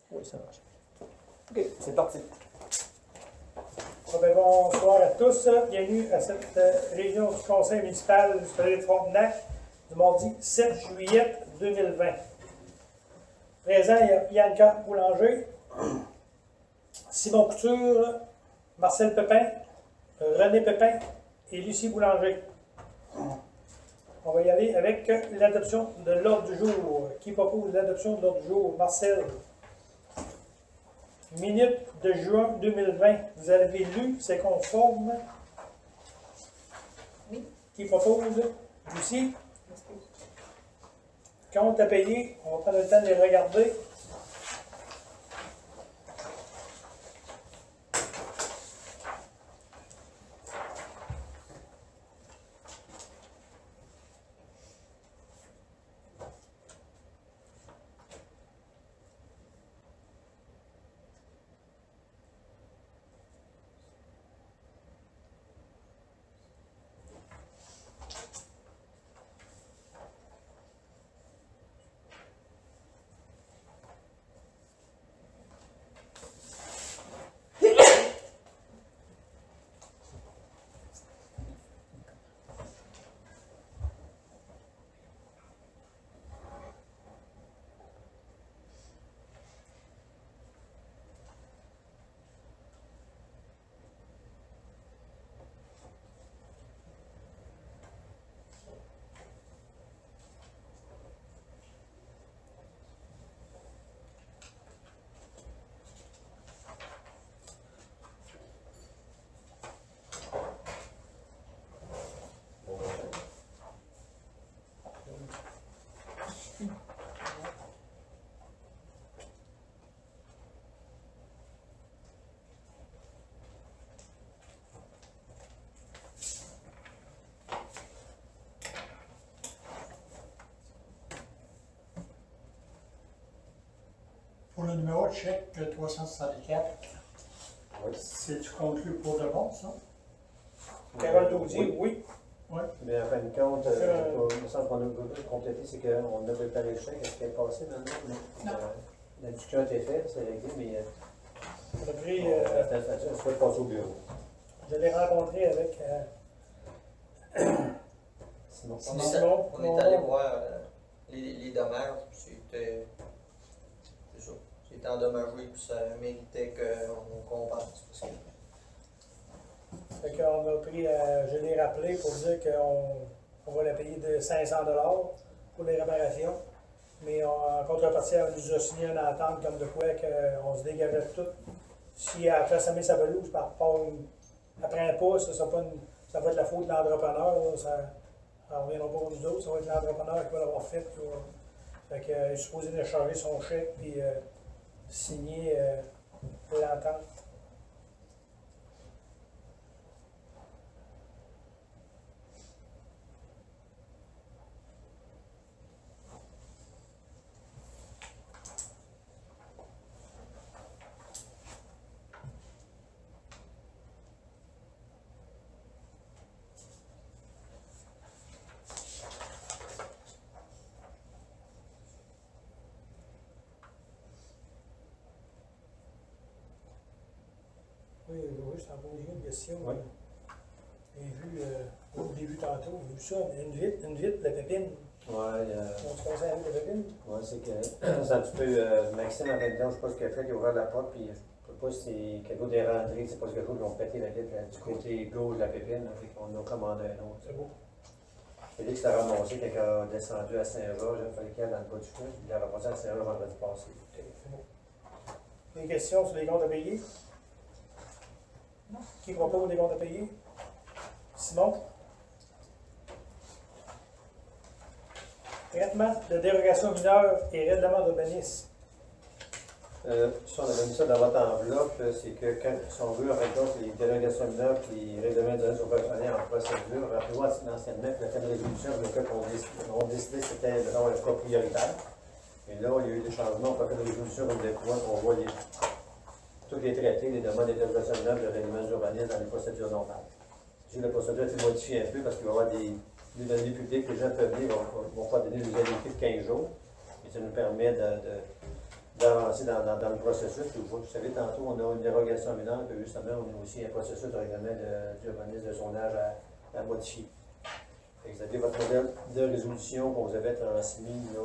Oui, ça marche. OK, c'est parti. Bonsoir à tous. Bienvenue à cette réunion du Conseil municipal du Palais de Frontenac du mardi 7 juillet 2020. Présent, il y a Bianca Boulanger, Simon Couture, Marcel Pépin, René Pépin et Lucie Boulanger. On va y aller avec l'adoption de l'ordre du jour. Qui propose l'adoption de l'ordre du jour? Marcel. Minute de juin 2020. Vous avez lu, c'est conforme. Oui. Qui propose? Lucie. Compte à payer. On va prendre le temps de les regarder. Pour le numéro de chèque 364, Oui. c'est-tu conclu pour de bon, ça? Carole Daudier, oui. Oui. Mais en fin de compte, le sens qu'on a complété, c'est qu'on a préparé le chèque. Est-ce qu'elle est passée maintenant? Non. La discussion a été faite, c'est réglé, mais On a pris, ça se fait passer au bureau. je l'ai rencontré avec Sinon, Simon. On est allé voir les dommages, puis c'était ça. C'était endommagé, puis ça méritait qu'on compense. Parce que... Fait qu'on a pris, je l'ai rappelé pour dire qu'on va la payer de 500 $ pour les réparations. Mais en contrepartie, elle nous a signé une entente comme de quoi qu'on se dégageait de tout. Si elle fait semer sa pelouse par rapport après un pas, ça va être la faute de l'entrepreneur. Ça ne reviendra pas pour nous autres, ça va être l'entrepreneur qui va l'avoir fait. Fait qu'il est supposé de charger son chèque puis signer l'entente. Oui, je t'en pose une question. Oui. J'ai vu, au début tantôt, j'ai vu ça, une vitre, la pépine. Ouais, On se conseille avec la pépine. ouais, c'est que c'est un petit peu. Maxime, en fin de compte, je sais pas ce qu'il a fait, il a ouvert la porte, puis je sais pas si c'est quelque chose des rentrées, c'est pas quelque chose qui ont pété la vitre du côté gauche de la pépine, là, fait qu'on a commandé un autre. C'est beau. Il a dit que c'était ramassé quand il a descendu à Saint-Georges, il fallait qu'il aille dans le bas du fleuve, il a ramassé à Saint-Georges vendredi passé. C'est beau. Des questions sur les comptes à payer? Non. Qui propose des comptes à payer? Simon? Traitement de dérogation mineure et règlement d'urbanisme. Ça, on avait mis ça dans votre enveloppe, c'est que quand, si on veut, en fait, les dérogations mineures et les règlements d'urbanisme sont aller en procédure, rappelez-vous, anciennement, le cas de résolution, le cas qu'on décidait, c'était le cas prioritaire. Et là, il y a eu des changements au cas de résolution, comme des points qu'on voit tous les traités, les demandes d'interprétation mineure de règlements d'urbanisme dans les procédures normales. Si la procédure a été modifiée un peu parce qu'il va y avoir des données publiques, les gens peuvent venir, vont pas donner des avis de 15 jours. Et ça nous permet d'avancer dans le processus. Vous savez, tantôt, on a une dérogation mineure, puis justement, on a aussi un processus de règlement d'urbanisme de zonage à modifier. Fait que vous avez votre modèle de résolution qu'on vous avait transmis, là,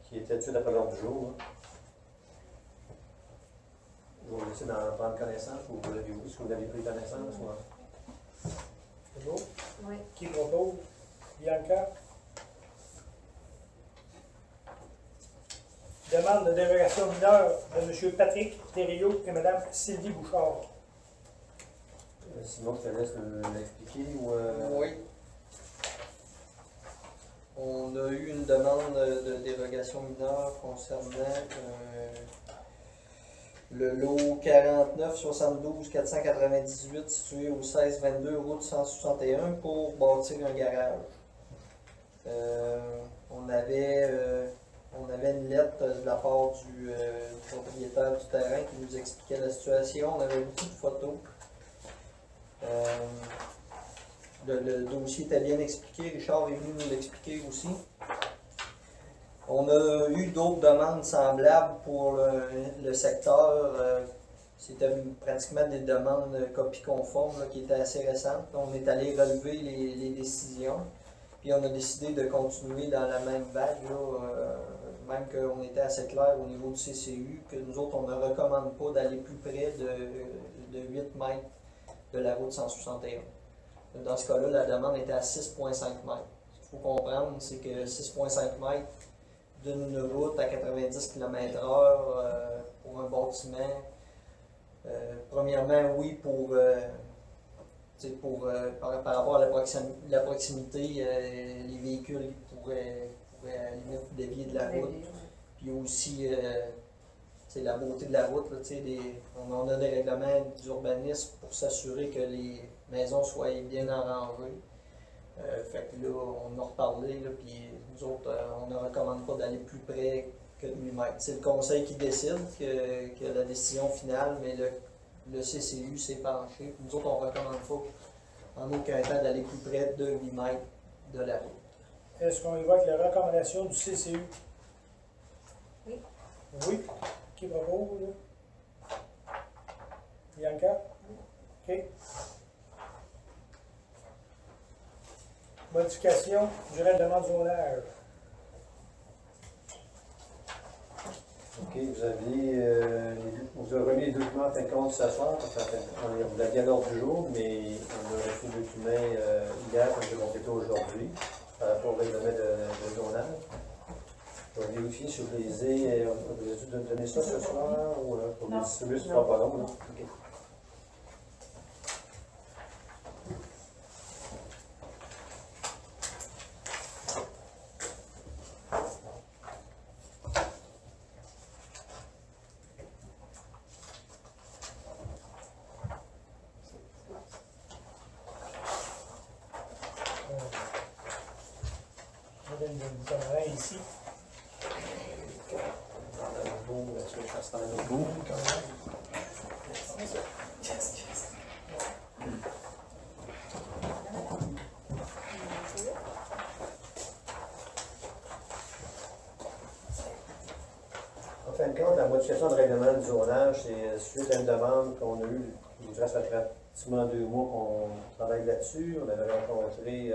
qui était tout de suite après l'ordre du jour. Là. Je vais vous laisser d'en prendre connaissance, ou vous l'avez vu, si vous avez pris connaissance. Ou... C'est beau? Oui. Qui propose? Bianca? Demande de dérogation mineure de M. Patrick Thériault et Mme Sylvie Bouchard. Sinon, je te laisse l'expliquer ou. Oui. On a eu une demande de dérogation mineure concernant le lot 49 72 498 situé au 1622 route 161 pour bâtir un garage. On avait une lettre de la part du propriétaire du terrain qui nous expliquait la situation. On avait beaucoup de photos. Le dossier était bien expliqué. Richard est venu nous l'expliquer aussi. On a eu d'autres demandes semblables pour le secteur. C'était pratiquement des demandes copies conformes là, qui étaient assez récentes. On est allé relever les décisions. Puis on a décidé de continuer dans la même vague, là, même qu'on était assez clair au niveau du CCU, que nous autres, on ne recommande pas d'aller plus près de 8 mètres de la route 161. Dans ce cas-là, la demande était à 6,5 mètres. Ce qu'il faut comprendre, c'est que 6,5 mètres d'une route à 90 km/h pour un bâtiment, premièrement, oui, par rapport à la proximité, les véhicules pourraient à la limite dévier de la route. Puis aussi, la beauté de la route, là, on a des règlements d'urbanisme pour s'assurer que les maisons soient bien arrangées. Fait que là, on a reparlé, là, puis nous autres, on ne recommande pas d'aller plus près que de 8 mètres. C'est le conseil qui décide que la décision finale, mais le CCU s'est penché. Nous autres, on ne recommande pas en aucun temps d'aller plus près de 8 mètres de la route. Est-ce qu'on évoque la recommandation du CCU? Oui. Oui. Qui propose? Là? Bianca? OK. Modification du règlement de zonage. OK, vous avez remis les documents en fin de compte ce soir, parce qu'on l'a bien à l'ordre du jour, mais on a reçu les documents hier, comme je l'ai complété aujourd'hui, par rapport au règlement de zonage. Je vais vérifier si vous les avez. Vous avez donné ça ce soir ou pour les distribuer, ce ne sera pas long, là? OK. Je donne une caméra ici. Est-ce que je fasse dans un autre bout? En fin de compte, la modification de règlement du zonage, c'est suite à une demande qu'on a eue, il reste pratiquement 2 mois qu'on travaille là-dessus. On avait rencontré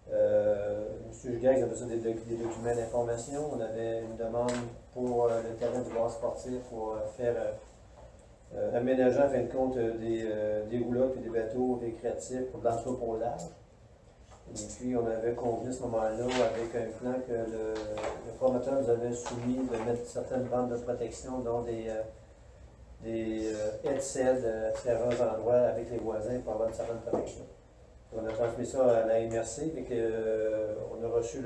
M. Gigard qui a besoin des documents d'information. On avait une demande pour le terrain du bar sportif pour faire aménager en fin de compte des roulottes et des bateaux récréatifs pour de l'entrepolage. Et puis on avait convenu à ce moment-là avec un plan que le promoteur nous avait soumis de mettre certaines bandes de protection, dont des headsets à différents endroits avec les voisins pour avoir une certaine protection. On a transmis ça à la MRC et on a reçu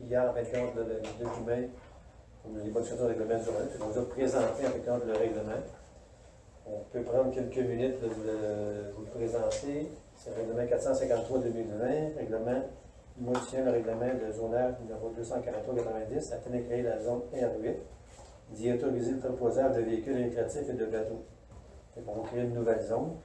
hier en fin de compte le document pour les modifications de règlement du règlement. On nous a présenté en fin de compte le règlement. On peut prendre quelques minutes de vous le présenter. C'est le règlement 453-2020, règlement modifiant le règlement de zonage numéro 243-90 afin de créer la zone R8, d'y autoriser le transposage de véhicules récréatifs et de bateaux. On va créer une nouvelle zone.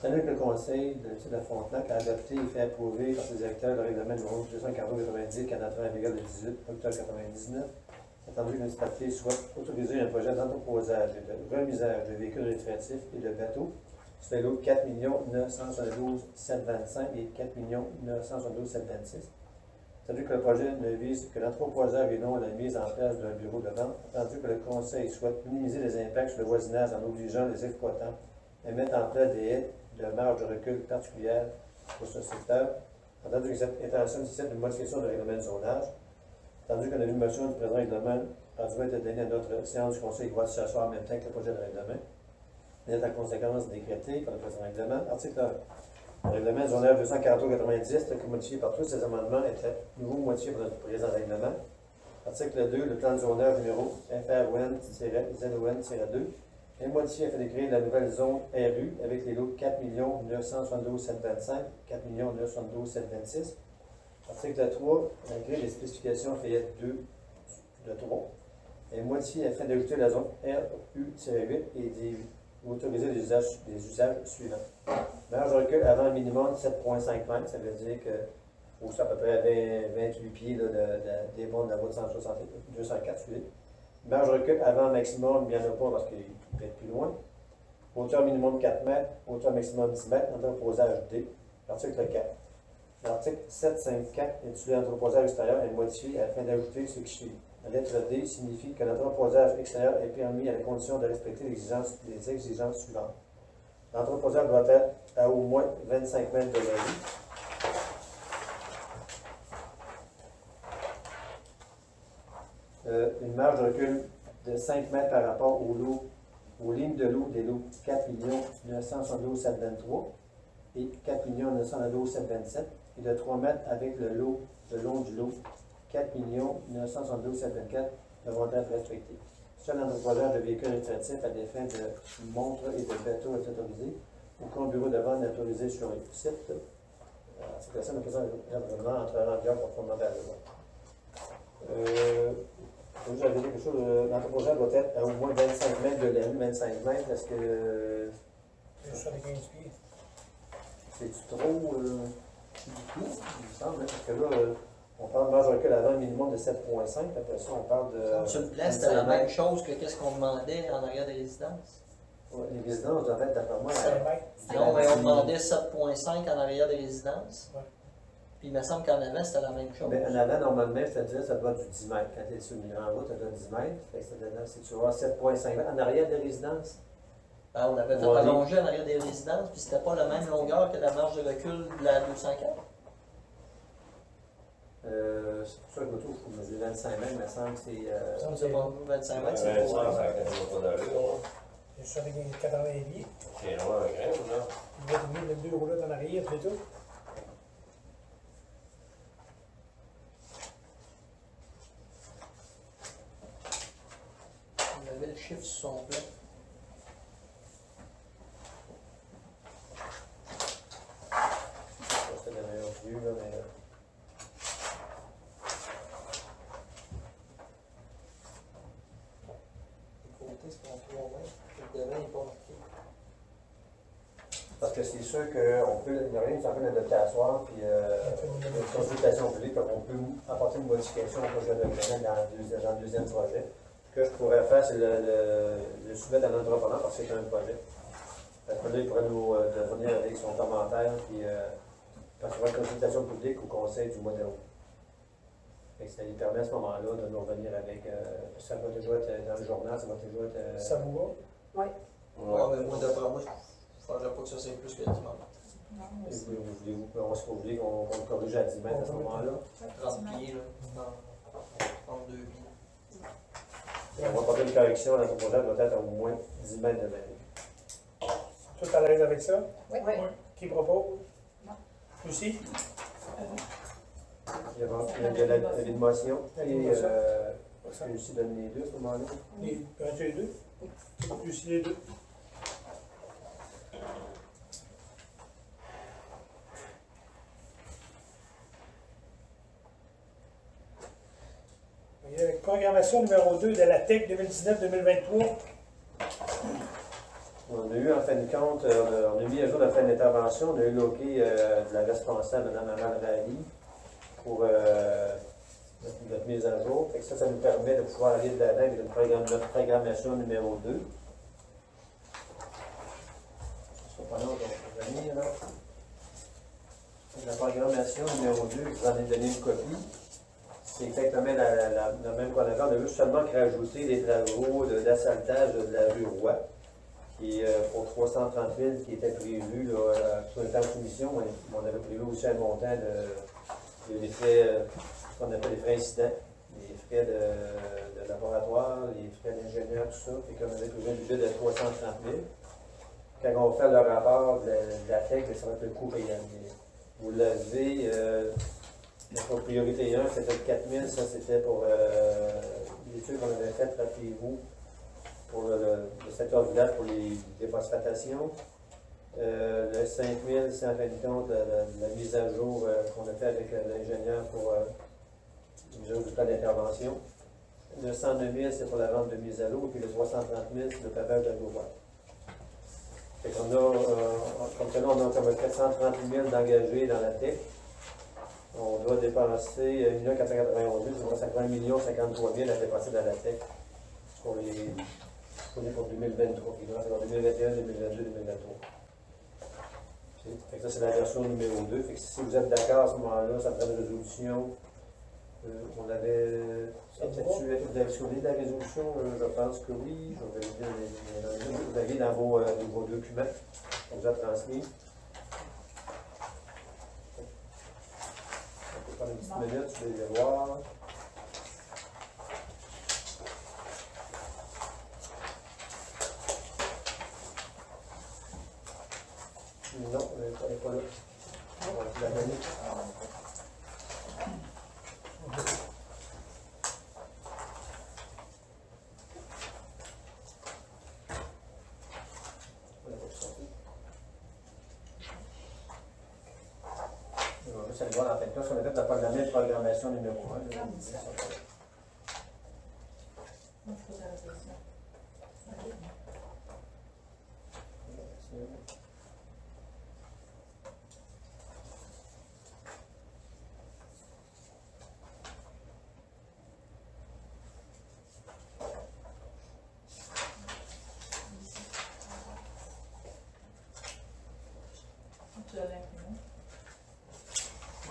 C'est que le Conseil de l'État de Frontenac a adopté et fait approuver par ses directeurs le règlement numéro 243-90 qui est entré en vigueur le 18 octobre 1999 attendu que la municipalité soit autorisée un projet d'entreposage et de remisage de véhicules récréatifs et de bateaux sur les lots 4 972 725 et 4 972 726. Attendu que le projet ne vise que l'entreposage et non la mise en place d'un bureau de vente, attendu que le Conseil souhaite minimiser les impacts sur le voisinage en obligeant les exploitants à mettre en place des haies de marge de recul particulière pour ce secteur, attendu que cette intention nécessite une modification du règlement de zonage, attendu que la motion du présent règlement a dû être donnée à notre séance du Conseil qui va s'asseoir en même temps que le projet de règlement, et est en conséquence décrété par le présent règlement. Article 1. Le règlement zonage 243-90, tel que modifié par tous ces amendements, était nouveau modifié par notre présent règlement. Article 2. Le plan de zonage numéro FRON-ZON-2 est modifié afin de créer la nouvelle zone RU avec les lots 4 972 725, 4 972 726. Article 3. La grille des spécifications Fayette 2 de 3 est modifié afin d'ajouter la zone RU-8 et d'autoriser les usages suivants. Marge de recul avant un minimum de 7,5 mètres, ça veut dire que c'est à peu près 28 pieds là, des bornes de la route 204. Marge de recul avant un maximum, il n'y en a pas parce qu'il peut être plus loin. Hauteur minimum 4 mètres, hauteur maximum 10 mètres, entreposage D. Article 4. L'article 754, intitulé Entreposage extérieur, est modifié afin d'ajouter ce qui suit. La lettre D signifie que l'entreposage extérieur est permis à la condition de respecter les exigences suivantes. L'entreposage doit être à au moins 25 mètres de la rue. Une marge de recul de 5 mètres par rapport aux lignes de l'eau des lots 4 972 723 et 4 972 727 et de 3 mètres avec le long du lot 4 972 724 devront être respectés. Seul l'entreposage de véhicules récréatifs à des fins de montres et de bateaux est autorisé. Aucun bureau de vente n'est autorisé sur le site. C'est la seule présence règlement entrera en vigueur conformément à la loi. J'avais dit quelque chose, l'entreposage doit être à au moins 25 mètres de la rue, 25 mètres, parce que. C'est ça, les 15 pieds. C'est-tu trop beaucoup, il me semble, hein, parce que là, on parle de marge de recul avant un minimum de 7,5, après ça, on parle de. Sur le plan, c'était la même chose que qu'est-ce qu'on demandait en arrière des résidences. Ouais, les résidences doivent être, d'après moi, 5 mètres. Non, mais on demandait 7,5 en arrière des résidences. Ouais. Puis il me semble qu'en avant, c'était la même chose. mais en avant, normalement, c'est-à-dire ça doit être du 10 mètres. Quand tu es sur une grande route, ça doit être 10 mètres. Fait que si tu vas 7,5 mètres en arrière des résidences, Ben, on avait fait Ouais. allonger en arrière des résidences, puis c'était pas la même longueur que la marge de recul de la 204. c'est pour ça que l'auto, il faut mesurer 25 mètres, il me semble que c'est. C'est pas 25 mètres, c'est Ouais, pour. ça, ça n'a pas d'allure. C'est ça, les 80 pieds. C'est vraiment un grain, là. Il va être mis les 2 roulettes en arrière, c'est tout. On avait le chiffre sur son plan. C'est la meilleure vue, là, mais. Les côtés, c'est en 3 mètres. Le devant n'est pas marqué. Parce que c'est sûr qu'on peut, il y a rien qui s'appelle adopter à soir, puis une consultation publique, on peut apporter une modification au projet de règlement dans le deuxième projet. Ce que je pourrais faire, c'est le soumettre à l'entrepreneur parce que c'est un projet. Parce que là, il pourrait nous revenir avec son commentaire, puis parce qu'il y aura une consultation publique au conseil du mois d'août. Fait que ça lui permet à ce moment-là de nous revenir avec. Ça va toujours être dans le journal, ça va toujours être. Ça vous va? Oui. Ouais, mais moi, d'après moi, je ne faudrait pas que ça soit plus que 10 mètres. Non, Et aussi. voulez-vous qu'on se oublie qu'on le corrige à 10 mètres à ce moment-là? 30 pieds, là. 32 pieds. On va porter une correction, l'entreposage doit être à au moins 10 mètres de mer. Tout à l'aise avec ça? Oui. Qui propose? Non. Lucie? Il y a l'avis de motion et Ça. Lucie donne les deux à ce moment-là. Les, les deux? Lucie, les deux. Programmation numéro 2 de la TEC 2019-2023. On a eu en fin de compte, on a mis à jour la fin d'intervention, on a eu l'OK de la responsable, Mme Amal Rally, pour notre mise à jour. Fait que ça nous permet de pouvoir aller de l'avant avec notre programmation numéro 2. Ce sera pas long, donc on va venir là. La programmation numéro 2, je vous en ai donné une copie. C'est exactement la même qu'on avait. On a juste seulement rajouter des travaux d'asphaltage de la rue Roy, qui est pour 330 000, qui était prévu là, sur le temps de soumission. On avait prévu aussi un montant des frais, ce qu'on appelle les frais incidents, les frais de laboratoire, les frais d'ingénieur, tout ça. Fait qu'on avait prévu un budget de 330 000. Quand on va faire le rapport de la TEC, ça va être le coût payant. Vous l'avez, pour priorité 1, c'était 4 000, ça c'était pour l'étude qu'on avait faite, rappelez-vous, pour le secteur du lac pour les phosphatations. Le 5 000, c'est en fin de compte la mise à jour qu'on a fait avec l'ingénieur pour la mise à jour du plan d'intervention. Le 102 000, c'est pour la vente de mise à l'eau, et puis le 330 000, c'est le pavage de l'eau. Fait qu'on a, comme ça, on a comme 430 000 d'engagés dans la TEC. On doit dépenser 1 491 000, c'est 50 53 000 à dépenser dans la TEC pour 2023, puis en 2021, 2022, 2023. Fait que ça, c'est la version numéro 2. Fait que si vous êtes d'accord à ce moment-là, ça prend une résolution. On avait. Vous avez souligné la résolution? Je pense que oui. Je vais valider vous l'avez dans vos documents qu'on vous a transmis. On peut prendre une petite minute, je vais les voir. Non, elle n'est pas là. On va la donner. On va juste aller voir en fait là, si on a fait la programmation numéro 1.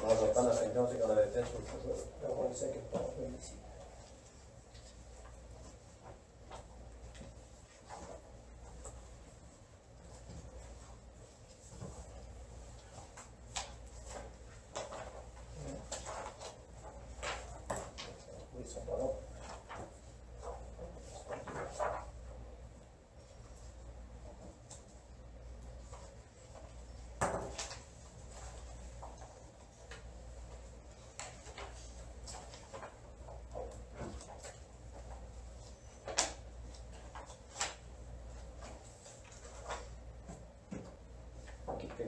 On va prendre la fin de compte, c'est qu'on avait fait sur le jeu. On va laisser quelque part ici. Oui, ils sont pas longs.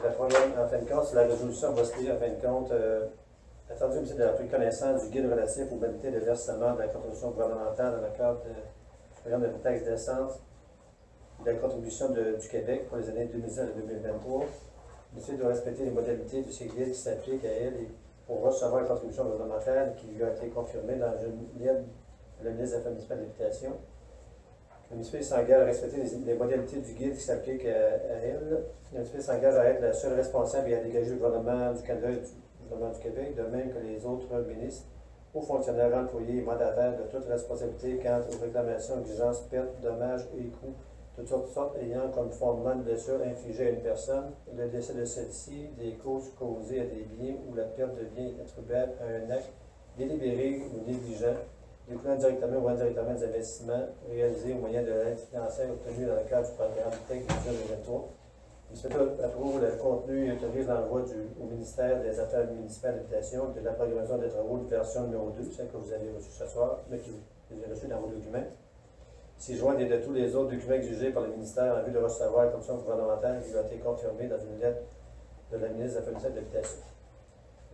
La première, en fin de compte, la résolution va se lire en fin de compte. Attendu, monsieur, de la prise connaissance du guide relatif aux modalités de versement de la contribution gouvernementale dans le cadre du programme de taxe d'essence de la contribution du Québec pour les années 2010 à 2023. Monsieur doit respecter les modalités de ces guides qui s'appliquent à elle et pour recevoir la contribution gouvernementale qui lui a été confirmée dans une lettre de la ministre des Affaires municipales et de l'Habitation. Le municipal s'engage à respecter les modalités du guide qui s'appliquent à elle. Le municipal s'engage à être la seule responsable et à dégager le gouvernement du Canada et du gouvernement du Québec, de même que les autres ministres, hauts fonctionnaires, employés et mandataires de toute responsabilité quant aux réclamations, exigences, pertes, dommages et coûts de toutes sortes ayant comme fondement une blessure infligée à une personne, le décès de celle-ci, des causes causées à des biens ou la perte de biens attribuables à un acte délibéré ou négligent, découlant directement ou indirectement des investissements réalisés au moyen de l'aide financière obtenue dans le cadre du programme TEC 2023. L'inspecteur approuve le contenu et autorise l'envoi au ministère des Affaires municipales et de l'Habitation de la programmation des travaux de version numéro 2, celle que vous avez reçue ce soir, mais que vous avez reçue dans vos documents. S'y joint de tous les autres documents exigés par le ministère en vue de recevoir la commission gouvernementale qui lui a été confirmée dans une lettre de la ministre des Affaires municipales et de l'Habitation.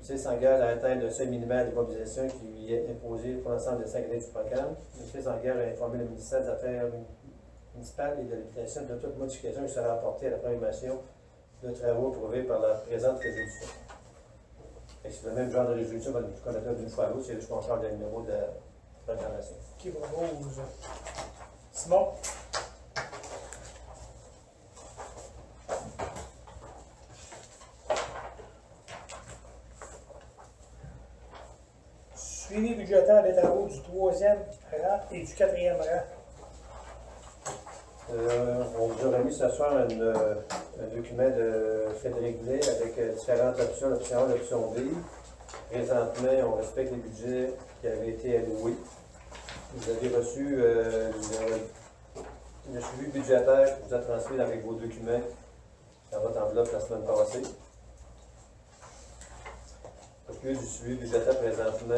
Le s'engage à atteindre le seuil minimal de mobilisation qui lui est imposé pour l'ensemble des 5 années du programme. Le s'engage à informer le ministère des Affaires municipales et de l'Habitation de toute modification qui sera apportée à la programmation de travaux approuvés par la présente résolution. Et c'est le même genre de résolution qu'on a fait d'une fois à l'autre, c'est juste qu'on change le numéro de réclamation. Qui propose? Simon? Suivi budgétaire des travaux du 3e rang et du 4e rang. On vous a remis ce soir un document de Frédéric Blais avec différentes options, l'option A, l'option B. Présentement, on respecte les budgets qui avaient été alloués. Vous avez reçu le suivi budgétaire qui vous a transmis avec vos documents dans votre enveloppe la semaine passée. Pour ce qui est du suivi budgétaire présentement,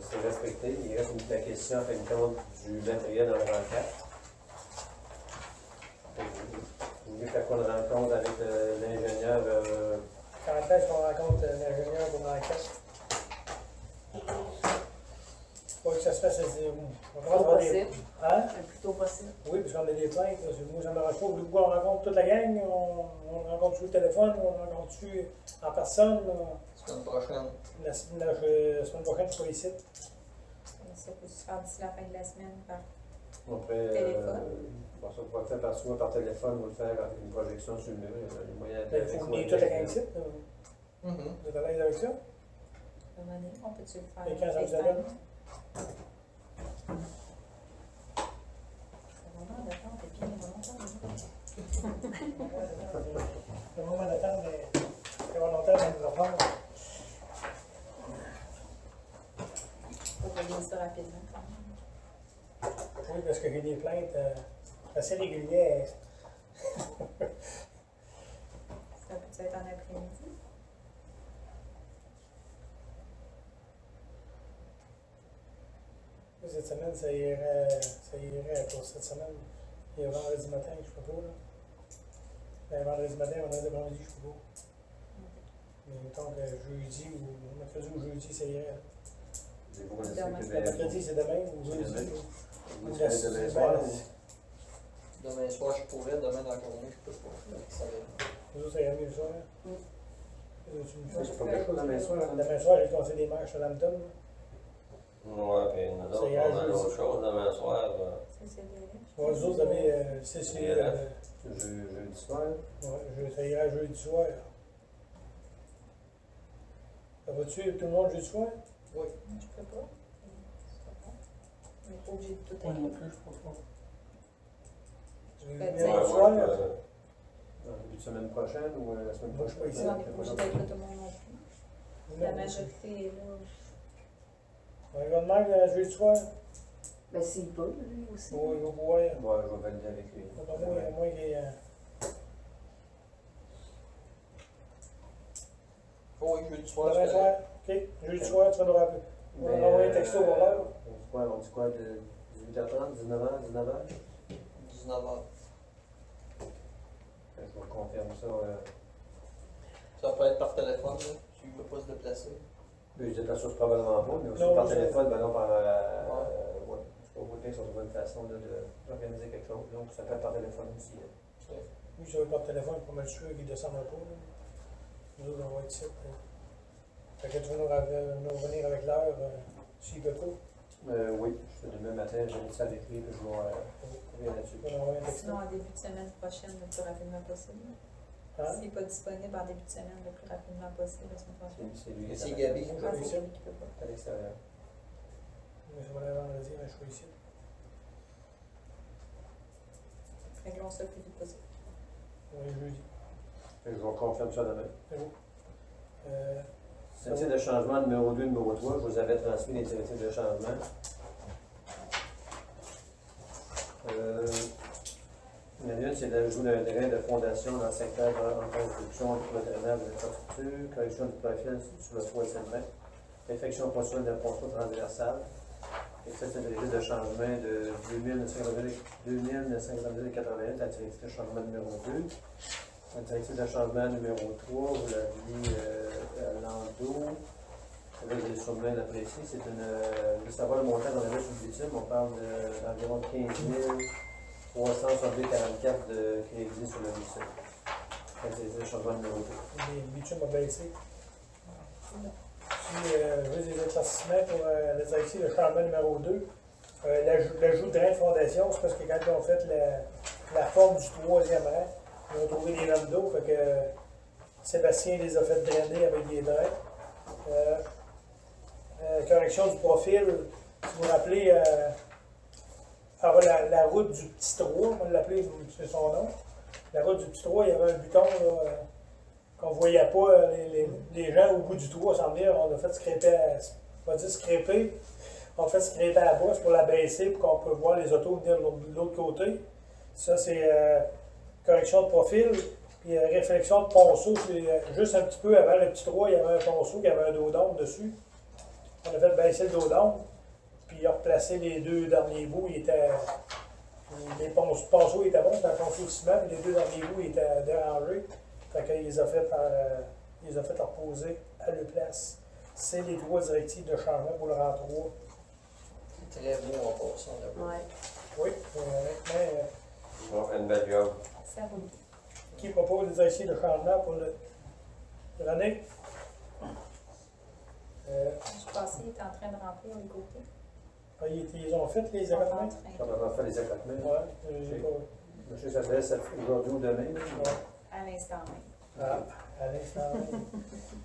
c'est respecté. Il reste la question en fin de compte du matériel en rang 4. Vous voulez faire quoi une rencontre avec l'ingénieur? Quand est-ce qu'on rencontre l'ingénieur pour rang 4? Faut que ça se fasse. On commence à avoir des. Possible. Hein? Le plus tôt possible. Oui, parce qu'on a des plaintes. Là. Moi, ça me dérange pas. Vous on rencontre toute la gang, on rencontre sur le téléphone, on rencontre-tu en personne. Semaine prochaine. La semaine prochaine, je suis pas ici. Ça peut se faire d'ici la fin de la semaine par Après, téléphone. Bon, ça pourra faire soit par téléphone ou le faire avec une projection sur le mur. Il y a des moyens Il faut venir toute la gang ici. Mhm. Vous êtes à l'aise avec ça? À un moment donné, on peut-tu le faire? Et quand ça vous FaceTime? donne? Le moment d'attente est bien volontaire. Le moment d'attente est volontaire dans nous reprendre. Faut régler ça rapidement quand même. Oui, parce que j'ai des plaintes assez régulières. Ça peut être en après-midi. Cette semaine, ça irait pour cette semaine. Il y a vendredi matin, je ne peux pas. Là. Ben, vendredi matin, vendredi après-midi, je ne peux pas. Mais mettons que jeudi ou mercredi ou jeudi, ça irait. Vous Demain. Le mercredi, c'est demain ou jeudi. demain. Ou Vous la êtes demain semaine. soir. Demain soir, je pourrais. Demain dans la journée, je peux pas. Ça va. Vous autres, ça irait mieux le soir. Oui. C'est pas quelque chose demain soir. Hein? Demain soir, j'ai le conseil des maires à Lambton. Ouais, puis nous autres, on a d'autres choses demain soir. C'est des Ouais, vous autres, vous avez. C'est. Jeudi soir. Ouais, ça irait jeudi soir. Ça va-tu tout le monde jeudi soir? Oui. Je peux pas. On n'est pas obligé de tout Moi non inclure. plus, je peux pas. Tu veux Ben, venir Ouais, jeudi soir? En début de semaine prochaine ou la semaine Moi, je suis pas prochaine? ici. On n'est pas obligé d'être là tout le monde non plus. La majorité est là. On y va de même jeudi soir? Ben, s'il peut, lui aussi. Oui, il va pouvoir. Ouais, je vais valider avec lui. Moi, il est. Oh, oui, jeudi soir, Demain c'est soir? Ok. Jeudi soir, tu vas nous rappeler. On va envoyer un texto pour l'heure. On dit quoi, de 18h30, 19h, 19h? 19h. Je vous confirme ça. Ça peut être par téléphone, là. Tu ne peux pas se déplacer. Je déplace probablement pas, mais aussi Non, par je- téléphone, ben non, par. Ouais. Je vais vous dire si on trouve une façon d'organiser quelque chose. Donc, ça peut être par téléphone aussi. Là. Lui, ça va être par téléphone pour m'être sûr qu'il ne descendra pas. Là. Nous autres, on va être ici. Fait que tu vas nous revenir avec l'heure s'il ne peut pas. Oui, demain matin, j'ai mis ça avec lui, puis je vais revenir là-dessus. Tu vas nous envoyer un texto. Sinon, en début de semaine prochaine, le plus rapidement possible. Hein? S'il n'est pas disponible en début de semaine, le plus rapidement possible la semaine prochaine. C'est lui Et qui c'est est Gabi. Je Ah, vais ici. c'est lui qui peut pas. à l'extérieur. Mais je vais aller vendredi, mais je suis ici. Réglons ça le plus vite possible. On est jeudi. Fait que je vous confirme ça demain. C'est bon. Directives de changement numéro 2, numéro 3, je vous avais transmis les directives de changement. L'une, c'est l'ajout d'un drain de fondation dans le secteur en construction pour le drainage de l'infrastructure, correction du profil sur le toit et ses mètres, effection ponctuelle d'un ponceau transversal, exception de directives de changement de 2982-81, la directive de changement numéro 2. La directive de changement numéro 3, vous l'avez à l'endos, avec des sommets appréciés. C'est de savoir le montant dans la liste du bitume. On parle d'environ 15 344 de crédits sur le bitume. La directive de changement numéro 2. Le bitume a baissé. là. Puis, juste des éclaircissements pour la directive de changement numéro 2. L'ajout de drain de fondation, c'est parce que quand ils ont fait la forme du troisième rang, ils ont trouvé des lames d'eau, fait que Sébastien les a fait drainer avec des drains. Correction du profil, si vous vous rappelez, la route du Petit Trois, on va l'appeler, c'est son nom. La route du Petit Trois, il y avait un buton là, qu'on ne voyait pas, les gens au bout du toit, sans dire, on a fait scraper, on va dire scraper, on a fait scraper à la bosse pour la baisser pour qu'on puisse voir les autos venir de l'autre côté. Ça, c'est correction de profil. Puis réflexion de ponceau, c'est juste un petit peu avant le Petit Trois, il y avait un ponceau qui avait un dos d'ombre dessus. On a fait baisser le dos d'ombre, puis il a replacé les deux derniers bouts. Les ponceaux étaient bons, c'était un ponceau de ciment, mais les deux derniers bouts étaient dérangés. Fait qu'il les a fait reposer à leur place. C'est les trois directives de changement pour le rang 3. C'est très beau en passant là-bas. Ouais, Oui, honnêtement, Ils ont fait une belle job. ça roule. qui propose les directives de changement pour l'année? Je pensais qu'il était en train de remplir les côtés. Ils ont fait les événements? On va faire les accotements. Ouais, j'ai pas. Monsieur, ça fait aujourd'hui ou demain. là. Ouais. À l'instant même. Ah, à l'instant.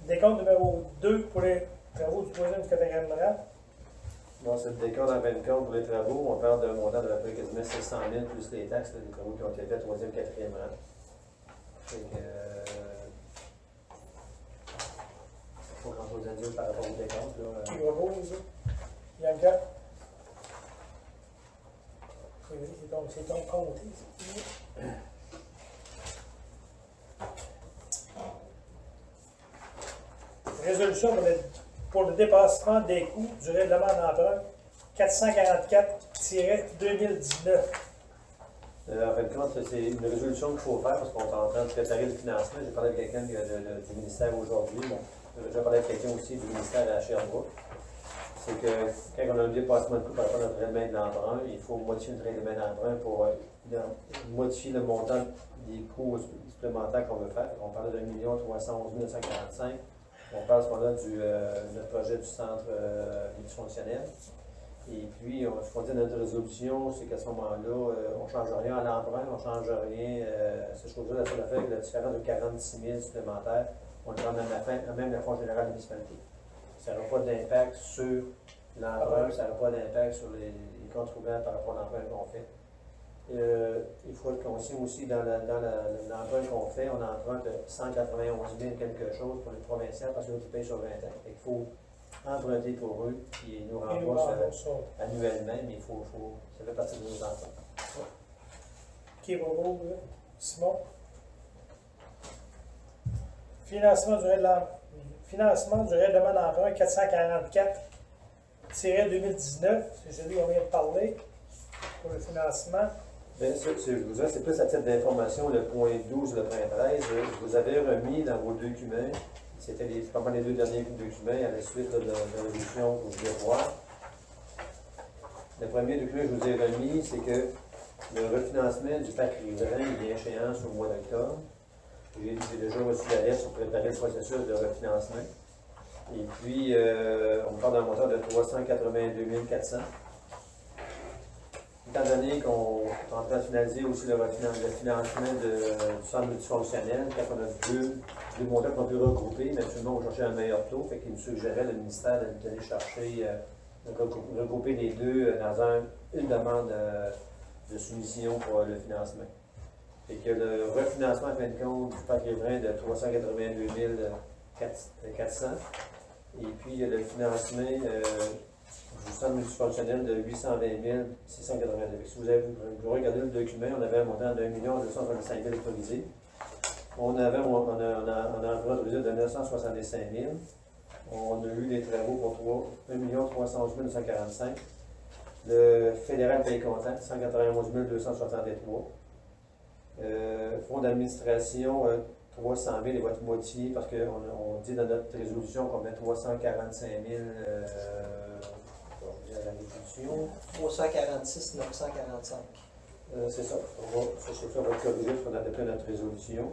Décompte numéro 2 pour les travaux du troisième du quatrième rang. Bon, c'est le décompte en 20 compte pour les travaux. On parle d'un montant de à peu près quasiment 600 000 plus les taxes, là, des travaux qui ont été faits troisième, quatrième rang. Fait que, pas grand chose à dire par rapport au décompte. Là. Qui va beau, les autres? Yanka? C'est ton comté, ça. Résolution pour le dépassement des coûts du règlement d'emprunt 444-2019. En fin de compte, c'est une résolution qu'il faut faire parce qu'on est en train de préparer le financement. J'ai parlé avec quelqu'un du ministère aujourd'hui. Bon, j'ai déjà parlé avec quelqu'un aussi du ministère à Sherbrooke. C'est que quand on a un dépassement de coût par rapport à notre règlement de l'emprunt, il faut modifier notre règlement d'emprunt pour modifier le montant des coûts supplémentaires qu'on veut faire. On parlait de 1 311 945. On parle à ce moment-là de notre projet du centre multifonctionnel. Et puis, ce qu'on dit dans notre résolution, c'est qu'à ce moment-là, on ne change rien à l'emprunt, on ne change rien. Ces choses-là, la seule affaire, la différence de 46 000 supplémentaires, on le prend même la Fonds général de municipalité. Ça n'aura pas d'impact sur l'emprunt, ça n'aura pas d'impact sur les comptes ouverts par rapport à l'emprunt qu'on fait. Il faut qu'on signe aussi dans l'emprunt qu'on fait, on emprunte 191 000 quelque chose pour les provinciales parce qu'ils payent sur 20 ans. Il faut emprunter pour eux, puis ils nous remboursent annuellement, mais ça fait partie de nos emprunts. Qui est beau, Simon? Financement du règlement d'emprunt 444-2019, c'est celui qu'on vient de parler pour le financement. Bien, je vous dirais, c'est plus à titre d'information, le point 12, le point 13. Je vous avais remis dans vos documents, c'était pas mal les deux derniers documents, à la suite de la résolution que vous voulez voir. Le premier document que je vous ai remis, c'est que le refinancement du parc riverain il est échéance au mois d'octobre. J'ai déjà reçu la lettre pour préparer le processus de refinancement. Et puis, on parle d'un montant de 382 400. Étant donné qu'on est en train de finaliser aussi le financement du centre multifonctionnel, quand on a deux montants qu'on peut regrouper, mais actuellement, on cherchait un meilleur taux, fait qu'il nous suggérait, le ministère, d'aller chercher, de regrouper les deux dans une demande de soumission pour le financement. Fait que le refinancement, en fin de compte, du parc riverain de 382 400. Et puis, le financement du centre multifonctionnel de 820 682. Si vous regardez le document, on avait un montant de 1 235 000 autorisé. On a autorisé de 965 000. On a eu des travaux pour 1 311 245. Le fédéral paye comptant, 191 263. Fonds d'administration, 300 000 et votre moitié, parce qu'on dit dans notre résolution qu'on met 345 000 à la résolution. 346 945. C'est ça. On va corriger ce qu'on a adopté notre résolution.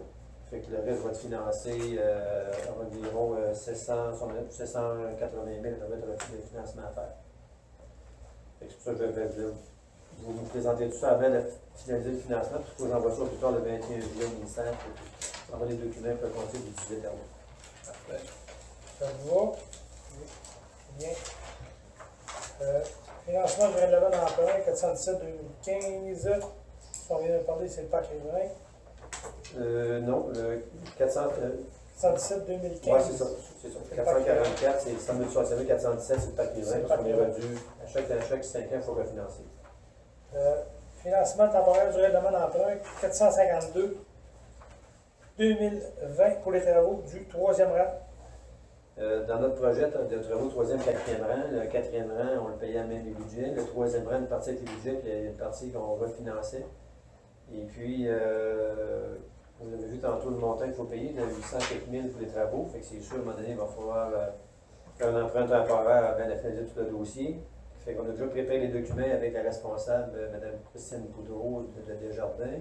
Fait que le reste va être financé à environ 780 000 de financement à faire. Fait que c'est pour ça que je vais vous présenter tout ça avant de finaliser le financement, puis il faut que j'envoie ça plus tard le 21 juillet au ministère pour envoyer les documents pour le compter du 18 août. Parfait. Ça vous va? Oui. Bien. Financement du règlement d'emprunt 417-2015. Si on vient de parler, c'est le parc riverain. Non, le 400. 417-2015. Oui, c'est ça. 444, c'est le centre multifonctionnel. 417, c'est le parc riverain, parce qu'on est rendu à chaque 5 ans, il faut refinancer. Financement temporaire du règlement d'emprunt 452-2020 pour les travaux du 3e rang. Dans notre projet de travaux 3e, 4e rang, le 4e rang, on le payait à même les budgets. Le 3e rang, une partie avec les budgets, puis il y a une partie qu'on refinançait. Et puis, vous avez vu tantôt le montant qu'il faut payer, de 800 quelques mille pour les travaux. Fait que c'est sûr, à un moment donné, il va falloir faire un emprunt temporaire avant de finaliser tout le dossier. Fait qu'on a déjà préparé les documents avec la responsable, Mme Christine Boudreau de Desjardins.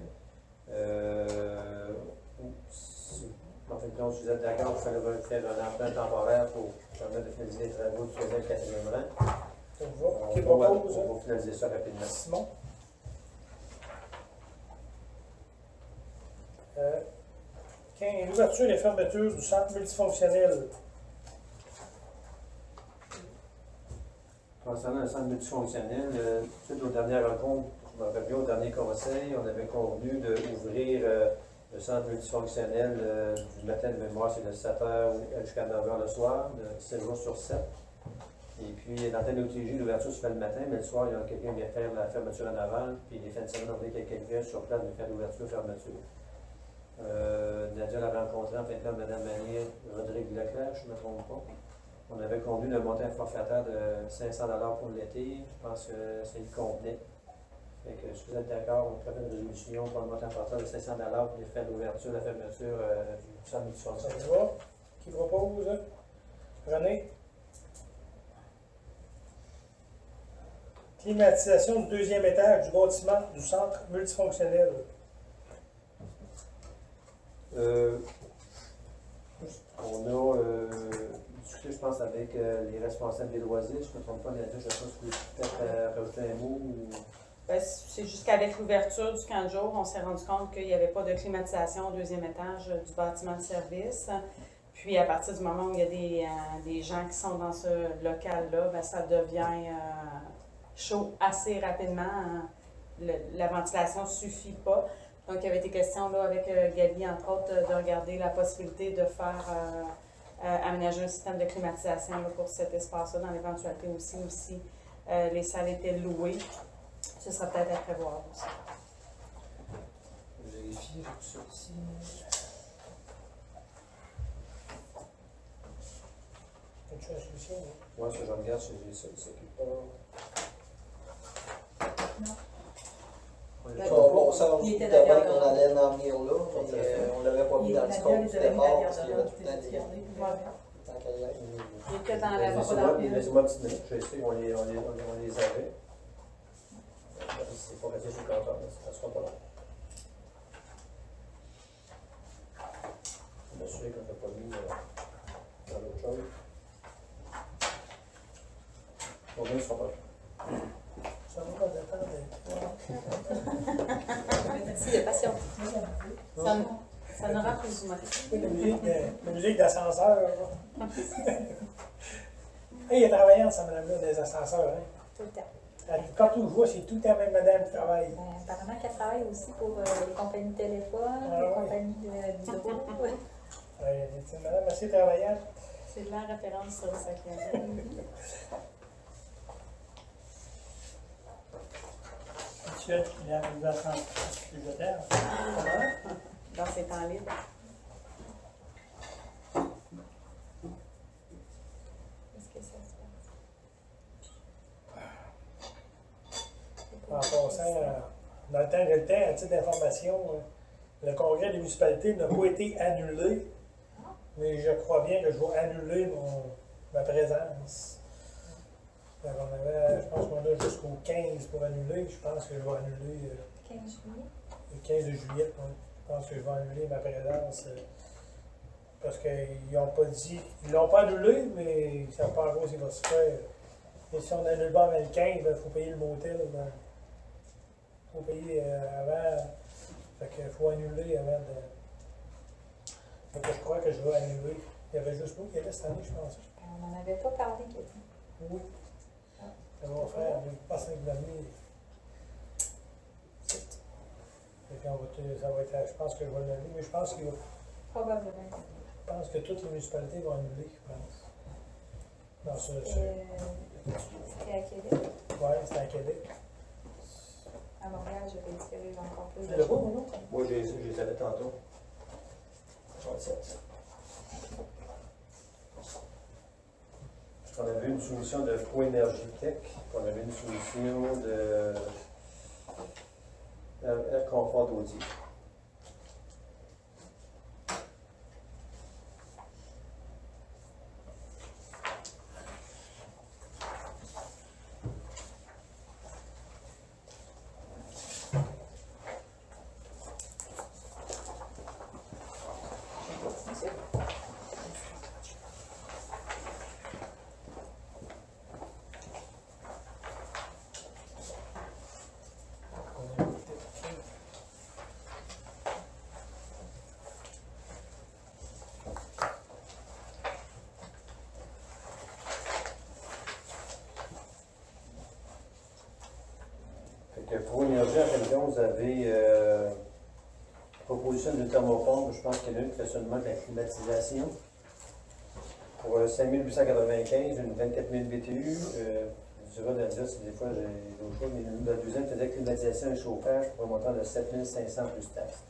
En fait, donc, si vous êtes d'accord, il fallait faire un emprunt temporaire pour permettre de finaliser les travaux du 3e, 4e rang. Ça vous va? Qui On propose? va finaliser ça rapidement. Simon? L'ouverture et fermeture du centre multifonctionnel. Concernant le centre multifonctionnel, suite aux dernières rencontres, je me rappelle bien, au dernier conseil, on avait convenu d'ouvrir le centre multifonctionnel du matin de mémoire, c'est de 7h jusqu'à 9h le soir, de 7 jours sur 7. Et puis, dans le OTG, l'ouverture se fait le matin, mais le soir, il y a quelqu'un qui vient faire la fermeture en aval, puis les fins de semaine, on dit qu'il y a quelqu'un sur place de faire l'ouverture et fermeture. Nadia l'a rencontré en fin de compte, Mme Manier, Rodrigue Leclerc, je ne me trompe pas. On avait convenu d'un montant forfaitaire de 500 $ pour l'été. Je pense que ça y convenait. Fait que si vous êtes d'accord, on fait une résolution pour le montant forfaitaire de 500 $ pour les faire l'ouverture, la fermeture du centre Ça multifonctionnel. vous va? Qui propose? René? Climatisation du 2e étage du bâtiment du centre multifonctionnel. On a discuté, je pense, avec les responsables des loisirs. Je ne me trompe pas, Nadia, je ne sais pas si vous voulez peut-être rajouter un mot. Ou... Ben, c'est juste qu'avec l'ouverture du camp de jour, on s'est rendu compte qu'il n'y avait pas de climatisation au 2e étage du bâtiment de service. Puis à partir du moment où il y a des gens qui sont dans ce local-là, ben, ça devient chaud assez rapidement. La ventilation ne suffit pas. Donc, il y avait été question là, avec Gabi, entre autres, de regarder la possibilité de faire aménager un système de climatisation là, pour cet espace-là, dans l'éventualité aussi les salles étaient louées. Ce sera peut-être à prévoir aussi. Vérifier tout ça ici. As-tu une solution? Moi, ce que je regarde, c'est ça qui s'occupe pas. Non. On s'en Il était doutait bien dans qu'on allait en venir là, mais on l'avait pas mis dans le scope du départ parce qu'il y avait tout plein de tant qu'à y être. Il était dans la Laissez-moi une petite minute, je vais essayer, on les avait. C'est pas resté sur le compteur, ça ne sera pas long. Je vais m'assurer qu'on ne l'a pas mis dans l'autre chose. Combien ne sera pas là? Ça va pas dépendre Merci de patience. Ça n'aura plus ou moins. la musique d'ascenseur. Il a travaillé ensemble, madame-là, des ascenseurs. Hein? Tout le temps. Quand tu vois, c'est tout le temps même madame qui travaille. Apparemment qu'elle travaille aussi pour les compagnies de téléphone, Ah, les ouais. compagnies d'hydro. C'est une madame assez travaillante. C'est de la référence sur sa clientèle. Actuel, il y a une ascenseur budgétaire. Dans ses temps libres. Est-ce que ça se passe? En passant, dans le temps, à titre d'information, le congrès des municipalités n'a pas été annulé, mais je crois bien que je vais annuler ma présence. Donc, je pense qu'on a jusqu'au 15 pour annuler. Je pense que je vais annuler 15 juillet. le 15 juillet. Ouais. pense que je vais annuler ma présence. Parce qu'ils n'ont pas dit. Ils l'ont pas annulé, mais ils ne savent pas encore s'il va se faire. Et si on n'annule pas avant le 15, il faut payer le motel. Il faut payer avant. Fait qu'il faut annuler avant de. Fait que je crois que je vais annuler. Il y avait juste nous qui était cette année, je pense. On n'en avait pas parlé, Kevin. Oui. Ça va faire pas 5 années. Ça va être, je pense que je vais l'annuler, mais je pense qu'il va. Probablement. Je pense que toutes les municipalités vont annuler, je pense. Dans ce. C'était à Québec. Oui, c'est à Québec. À Montréal, je vais tirer encore plus C'est de le beau, choses. non? Moi, j'ai savais tantôt. 37. On avait une soumission de Pro-Énergie Tech, on avait une soumission de Air Confort d'Audi. Pour Énergie, en fin de compte, vous avez proposition de thermopompe, je pense qu'il y en a une qui fait seulement de la climatisation. Pour 5 895, une 24 000 BTU. Je dirais dans le si des fois j'ai d'autres choses, mais la deuxième faisait climatisation et chauffage pour un montant de 7 500 plus taxes.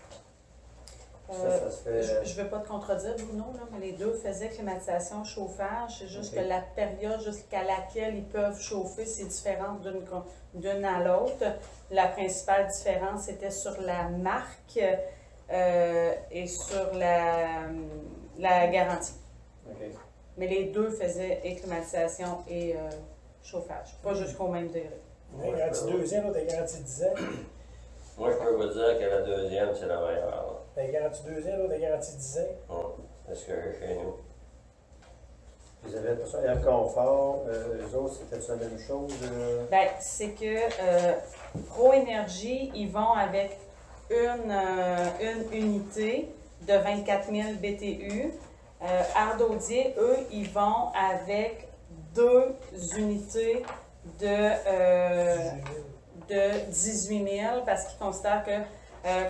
Ça se fait. Je ne veux pas te contredire, Bruno, là, mais les deux faisaient climatisation, chauffage. C'est juste Ok. que la période jusqu'à laquelle ils peuvent chauffer, c'est différent d'une à l'autre. La principale différence était sur la marque et sur la garantie. OK. Mais les deux faisaient et climatisation et chauffage, pas jusqu'au même degré. Il y a garantie 2 ans, l'autre a garantie 10 ans. Moi, je peux vous dire que la deuxième, c'est la meilleure. Là. Il y a garantie 2 ans, l'autre a garantie 10 ans. Parce que chez nous. Vous avez pour ça Air Confort, eux autres, c'était la même chose. Ben, c'est que Pro Énergie, ils vont avec une unité de 24 000 BTU. Ardaudier, eux, ils vont avec 2 unités de 18 000 parce qu'ils considèrent que,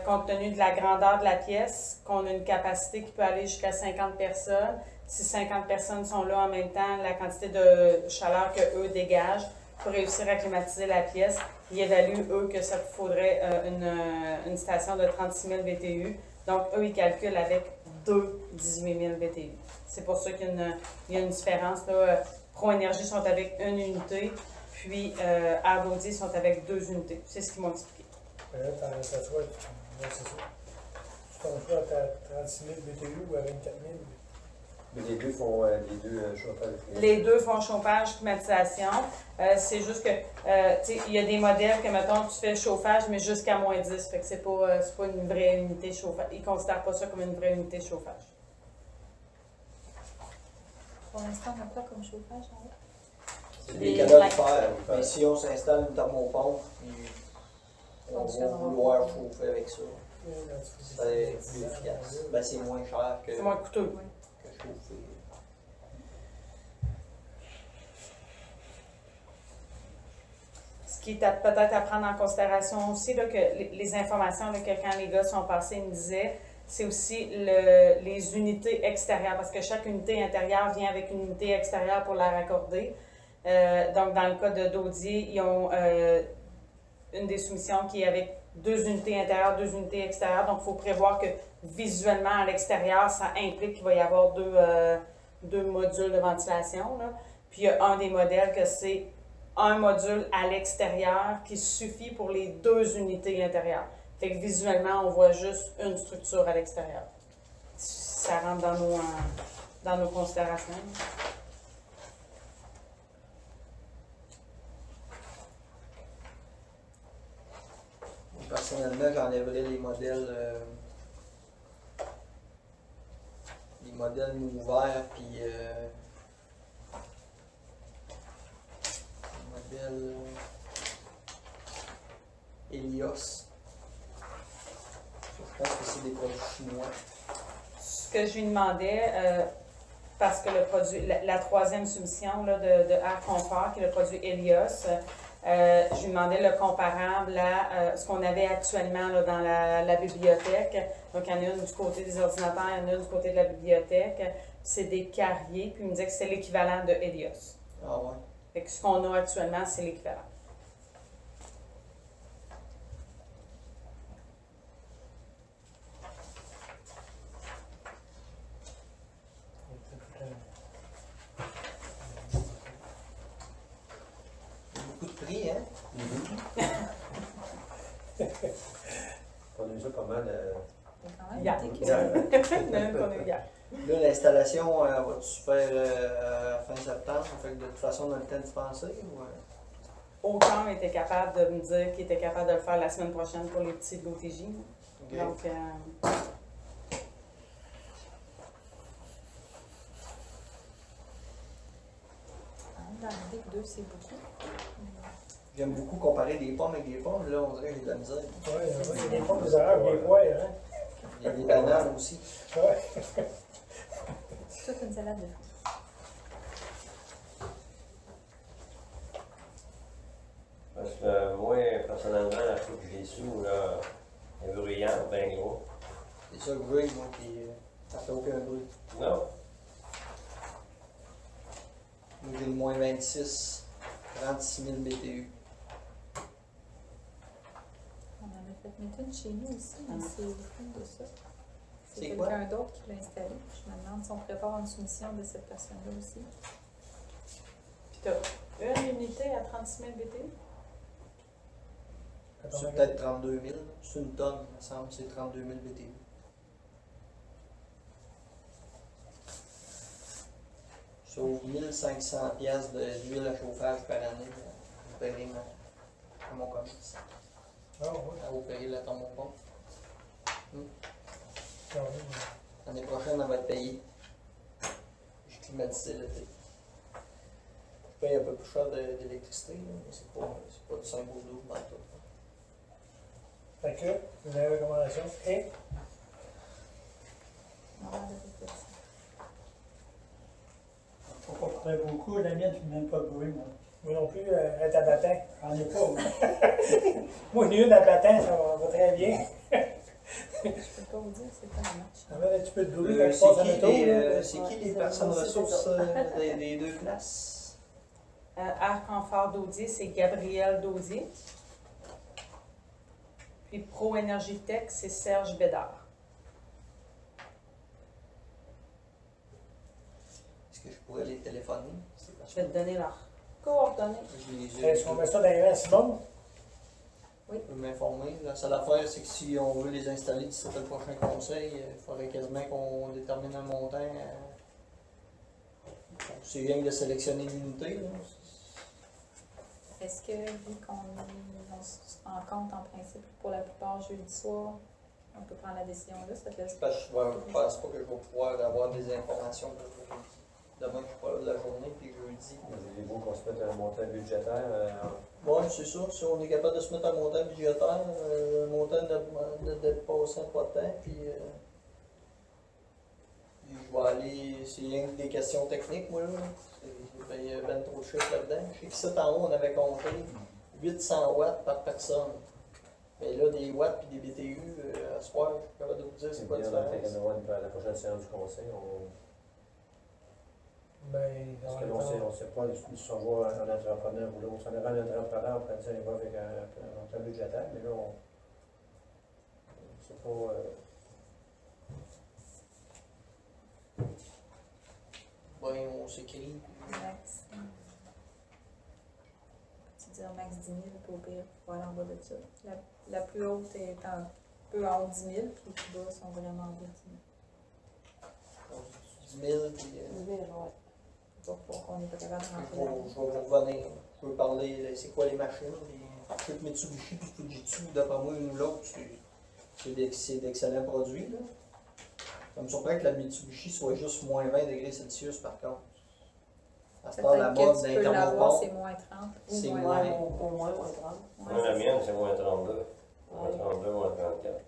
compte tenu de la grandeur de la pièce, qu'on a une capacité qui peut aller jusqu'à 50 personnes. Si 50 personnes sont là en même temps, la quantité de chaleur qu'eux dégagent pour réussir à climatiser la pièce, ils évaluent, eux, que ça faudrait une station de 36 000 BTU. Donc, eux, ils calculent avec 18 000 BTU. C'est pour ça qu'il y a une différence. Là. Pro Énergie sont avec une unité, puis Ardaudier sont avec 2 unités. C'est ce qu'ils m'ont expliqué. Là, c'est ça. Tu tombes soit à 36 000 BTU ou à 24 000. Mais les deux font chauffage. Les deux font chauffage, climatisation. C'est juste que, tu sais, il y a des modèles que, mettons, tu fais chauffage, mais jusqu'à moins 10. Fait que c'est pas une vraie unité de chauffage. Ils ne considèrent pas ça comme une vraie unité de chauffage. Pour l'instant, on n'a pas comme chauffage, hein? C'est des Les cadeaux de lights. faire. Mais si on s'installe une thermopompe, puis on va vouloir chauffer avec ça, c'est plus efficace. Ben, c'est moins cher que, C'est moins coûteux. que chauffer. Ce qui est peut-être à prendre en considération aussi, là, que les informations là, que quand les gars sont passés, ils me disaient, c'est aussi les unités extérieures, parce que chaque unité intérieure vient avec une unité extérieure pour la raccorder. Donc, dans le cas de Daudier, ils ont une des soumissions qui est avec 2 unités intérieures, 2 unités extérieures. Donc, il faut prévoir que visuellement, à l'extérieur, ça implique qu'il va y avoir deux modules de ventilation. Là. Puis, il y a un des modèles que c'est un module à l'extérieur qui suffit pour les 2 unités intérieures. Fait que visuellement, on voit juste une structure à l'extérieur. Ça rentre dans nos considérations. Personnellement, j'enlèverais les modèles modèle ouvert, puis modèle Helios. Je pense que c'est des produits chinois. Ce que je lui demandais, parce que le produit, la troisième soumission là, de Air Confort, qui est le produit Helios, je lui demandais le comparable à ce qu'on avait actuellement là, dans la bibliothèque. Donc, il y en a une du côté des ordinateurs, il y en a une du côté de la bibliothèque. C'est des carriers, puis il me disait que c'est l'équivalent de Helios. Ah ouais. Fait que ce qu'on a actuellement, c'est l'équivalent. Beaucoup de prix, hein? On a vu ça pas mal. C'est quand même Hier. ridiculeux. Hier. Il y en a une qu'on a eu hier. Là, l'installation va-tu se faire fin septembre? Fait que de toute façon, on a le temps de penser? Ou, Aucun était capable de me dire qu'il était capable de le faire la semaine prochaine pour les petits de l'OTJ. ok. Donc, Dans l'idée que 2, c'est beaucoup. J'aime beaucoup comparer des pommes avec des pommes. Là, on dirait que j'ai de la misère. Ouais, il y a des pommes, des arables, des poires, hein? Il y a des bananes aussi. Ouais. C'est toute une salade de fruits. Parce que moi, personnellement, la coupe que j'ai sous, là, est bruyante, bien gros. C'est ça que je veux, moi, puis ça fait aucun bruit. Non. Moi, j'ai le moins 26, 36 000 BTU. On en a fait mettre une chez nous aussi, mais c'est le fond de ça. C'est C'est quoi? quelqu'un d'autre qui l'a installé. Je me demande si on prépare une soumission de cette personne-là aussi. puis tu as une unité à 36 000 BTU? C'est peut-être 32 000. C'est une tonne, il me semble, c'est 32 000 BTU. Je sauve 1500 piastres d'huile à chauffage par année à opérer à mon commerce. Ah, ouais. À opérer la thermopompe. Ah, ouais. L'année prochaine, elle va être payée. Je climatisé l'été. Je paye un peu plus cher d'électricité, là, mais c'est pas du 5 au 12 dans tout. Fait que, vous avez une recommandation? Et? On va de Faut pas prendre beaucoup, la mienne, je n'ai même pas de bruit, moi. Moi non plus, elle est à battant. J'en ai pas, moi. Moi, une à battant, ça va très bien. Je peux pas vous dire, c'est pas un match. Ça va un petit peu de bruit quand je passe en auto. là. C'est qui les personnes ressources des deux places? Air Confort Daudier, c'est Gabriel Daudier. Puis Pro Énergie Tech, c'est Serge Bédard. Est-ce que je pourrais les téléphoner? Je vais te donner leurs coordonnées. Est-ce qu'on met ça dans les mains à Simon? Je peux m'informer. La seule affaire, c'est que si on veut les installer d'ici le prochain conseil, il faudrait quasiment qu'on détermine un montant. C'est rien que de sélectionner l'unité. là. Est-ce que, vu qu'on se rend compte en principe pour la plupart jeudi soir, on peut prendre la décision là, ça te laisse Parce que je pense pas que je vais pouvoir avoir des informations pour jeudi. Demain, je suis pas là de la journée, puis jeudi. Voulez-vous qu'on se mette un montant budgétaire? Oui, c'est ça. Si on est capable de se mettre un montant budgétaire, un montant de dépassant pas de temps, puis je vais aller. C'est rien que des questions techniques, moi, là. Il y a bien trop de chiffres là-dedans. Je sais que ça, en haut, on avait compté 800 watts par personne. Mais là, des watts puis des BTU, à ce soir, je suis capable de vous dire c'est quoi la différence. La prochaine séance du conseil, Ben, parce que là, on ne sait pas si on voit un entrepreneur ou l'autre. Si on avait un entrepreneur, on pourrait dire il va avec un montant budgétaire, mais là, on ne sait pas. Ben, on s'écrit. max. Tu dire max 10 000, puis au pire, faut aller en bas de ça. La plus haute est un peu en haut de 10 000, puis les plus bas sont vraiment en bas de 10 000. 10 000, puis 10 000, ouais. Pour qu'on n'est pas capable de je rentrer vais vous revenir. Je peux parler, c'est quoi les machines. Je sais que Mitsubishi et Fujitsu, d'après moi, une ou l'autre, c'est d'excellents produits. Là. Ça me surprend que la Mitsubishi soit juste moins 20 degrés Celsius par contre. À ce temps, la Peut-être mode que tu d'un peux l'avoir, c'est thermopompe, moins 30 c'est ou moins moins. 20. Au moins, 30. Ouais, Moi, la c'est mienne, ça. c'est moins 32. Moins 32, moins 34.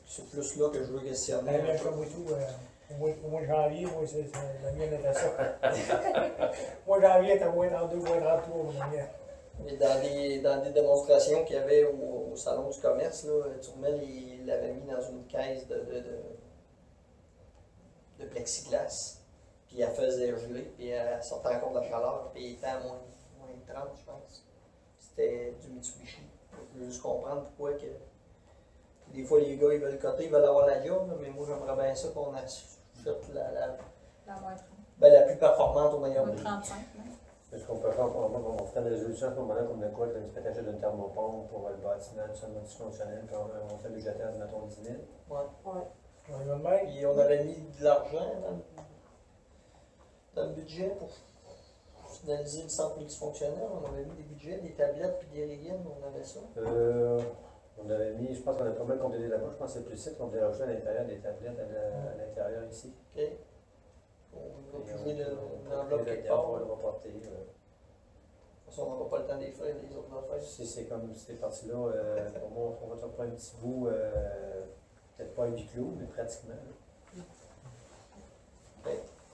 C'est plus là que je veux questionner. La mienne, comme tout, au mois de janvier, moi, la mienne était ça. Au mois de janvier, elle était moins 32, moins 33, la mienne. Et dans des démonstrations qu'il y avait au salon du commerce, là, Tourmel, il l'avait mis dans une caisse de plexiglas. Puis elle faisait geler, puis elle sortait encore de la chaleur, puis il était à moins 30, je pense. C'était du Mitsubishi. Je veux juste comprendre pourquoi que. Des fois, les gars, ils veulent coter, ils veulent avoir la job, là, mais moi, j'aimerais bien ça qu'on a fait La moins 30. la plus performante au meilleur Moins prix. 35, non? Est-ce qu'on peut faire, on fait une résolution à ce moment-là, comme de quoi, que se acheter d'une thermopompe pour le bâtiment, tout ça, multifonctionnel, puis on fait budgétaire de, mettons, 10 000. Ouais. On y va de même. Puis on avait mis de l'argent dans le budget pour finaliser le centre multifonctionnel. On avait mis des budgets, des tablettes puis des régines, on avait ça. On avait mis, je pense qu'on a pas mal complété là-bas, je pense que c'est plus site qu'on devait rajouter à l'intérieur des tablettes, à l'intérieur ici. OK? On va trouver l'enveloppe quelque On part. va le reporter. De toute façon, on n'aura pas le temps de les faire, les autres affaires. Si c'est comme ces parties-là, pour moi, on va te reprendre un petit bout, peut-être pas un huis clos, mais pratiquement.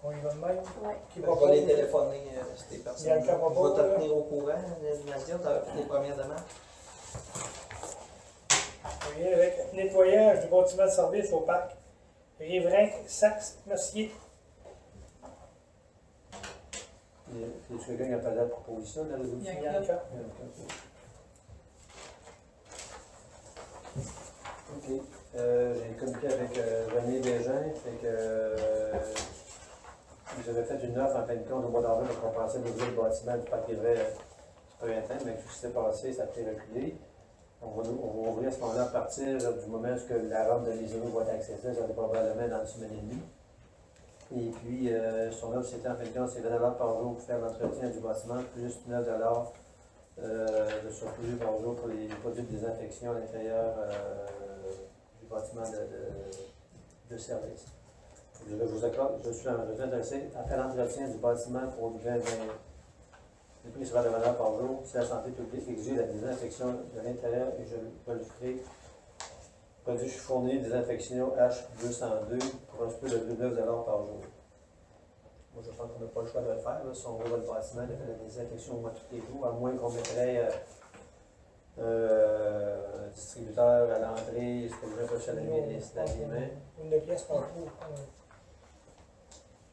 On y va de même. Ouais. Qui Je propose? vais les téléphoner, ces personnes. Il y a le cas Je propos, vais te là. tenir au courant, Nadia, tu as fait les premières demandes. On vient avec nettoyage du bâtiment de service au parc. Riverain, Saxe, Mercier. Y a quelqu'un qui a pas la proposition de la résolution? Il y a un cas. Ok. J'ai communiqué avec René Bégin, fait que j'avais fait une offre en fin de compte au mois d'avril pour compenser l'ouvrir le bâtiment du parc Riverain du printemps, mais tout ce qui s'est passé, ça a été reculé. On va ouvrir à ce moment-là à partir du moment où la rampe de l'ISO va être accessible, ça va être probablement dans une semaine et demie. Et puis, son offre, c'était en fin de compte, c'est 20 $ par jour pour faire l'entretien du bâtiment, plus 9 $ de surplus par jour pour les produits de désinfection à l'intérieur du bâtiment de service. Je suis intéressé à faire l'entretien du bâtiment pour 20. Le prix sera de 20 $ par jour. Si la santé publique exige la désinfection de l'intérieur, et je le ferai. Produit fourni, désinfection H202 pour un peu de 9 $ par jour. Moi, je pense qu'on n'a pas le choix de le faire. Là. Si on ouvre le bâtiment, de faire la désinfection au moins tous les jours, à moins qu'on mettrait un distributeur à l'entrée, ce que je vais se laver les mains. Une pièce par jour.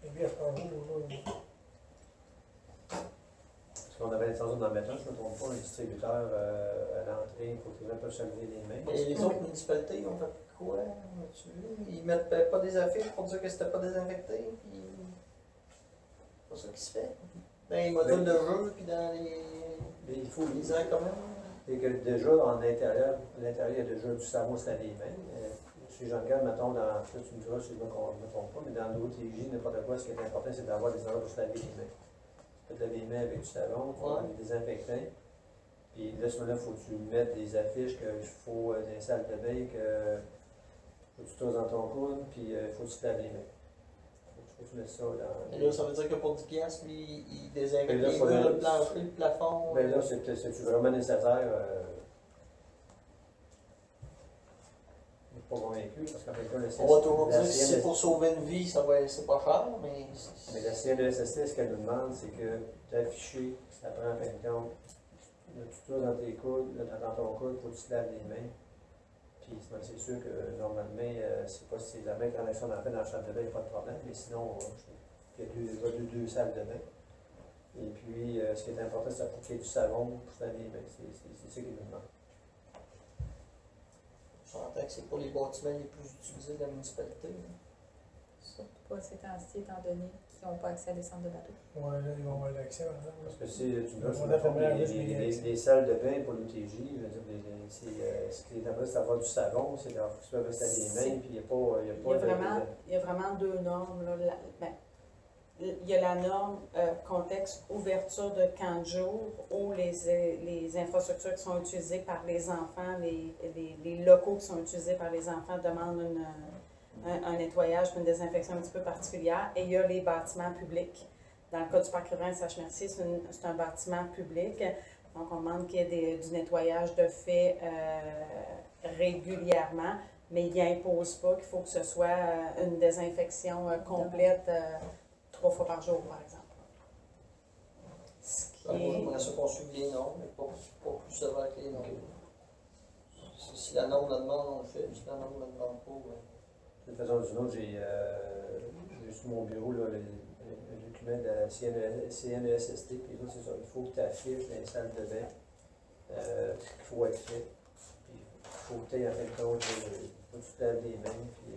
Une pièce par jour. Parce qu'on avait l'intention d'en mettre un, je ne me trompe pas, un distributeur à l'entrée, il faut que les gens peuvent se laver les mains. Et les autres municipalités, ils ont fait quoi? As-tu vu? Ils mettent pas des affiches pour dire que c'était pas désinfecté, puis c'est pas ça qui se fait. Dans les modules de jeu, puis dans les. Mais il faut les airs quand même. et que déjà, à l'intérieur, il y a déjà du savon se laver les mains. Si je regarde, mettons, dans, tu me diras si je me trompe pas, mais dans l'OTJ, n'importe quoi, ce qui est important, c'est d'avoir des endroits pour se laver les mains. Tu peux te laver les mains avec du savon, tu vas des désinfectants. Puis là, ce moment-là, il faut que tu mettes des affiches qu'il faut dans les salles de bain, que faut que tu toses dans ton coude, puis il faut que tu te laves les mains. Faut que tu mettes ça dans. Et là, ça veut dire que pour 10$, lui, il désinfecte Et là, les faut murs, le- le plancher, le plafond. Ben là, c'est vraiment nécessaire. Je suis pas convaincu, parce qu'en fait, le On va toujours dire que si c'est pour sauver une vie, c'est pas cher, mais. Mais la CNESST, ce qu'elle nous demande, c'est que d'afficher, ça prend en fin de compte, là, tu tournes dans tes coudes, là, dans ton coude, il faut que tu te laves les mains. Puis c'est sûr que normalement, c'est pas si la main quand on en fait dans la chambre de bain, il n'y a pas de problème, mais sinon, il y a deux salles de bain. Et puis, ce qui est important, c'est qu'il y ait du savon pour se laver les mains. C'est ça qu'il nous demande. Je s'entend que c'est pas les bâtiments les plus utilisés de la municipalité. Surtout pas ces temps-ci, étant donné qu'ils n'ont pas accès à des centres de bateaux. Ouais, là, ils vont avoir l'accès. Parce que si tu me On dis, a fait mal, juste les salles de bain pour l'UTJ, je veux dire, ce qui est important, c'est d'avoir du savon, c'est d'avoir que tu peux rester les mains, puis il n'y a pas, Il y a vraiment deux normes. Là. Il y a la norme contexte ouverture de camp de jour où les infrastructures qui sont utilisées par les enfants, les locaux qui sont utilisés par les enfants demandent un nettoyage, une désinfection un petit peu particulière. Et il y a les bâtiments publics. Dans le cas du parc riverain Sache-Mercier, c'est un bâtiment public. Donc, on demande qu'il y ait du nettoyage de fait régulièrement, mais il n'impose pas qu'il faut que ce soit une désinfection complète 3 fois par jour, par exemple. Ce qui Moi, est- j'aimerais ça qu'on suive les normes, mais pas plus sévère que les normes. Si la norme le demande, on le fait. Si la norme ne le demande pas, De toute façon ou d'une autre, j'ai sur mon bureau là, le document de la CNESST, puis les autres, c'est ça. Il faut que tu affiches dans les salles de bain ce qu'il faut être fait. Puis il faut que tu aies en fin de compte, faut que tu te laves les mains, puis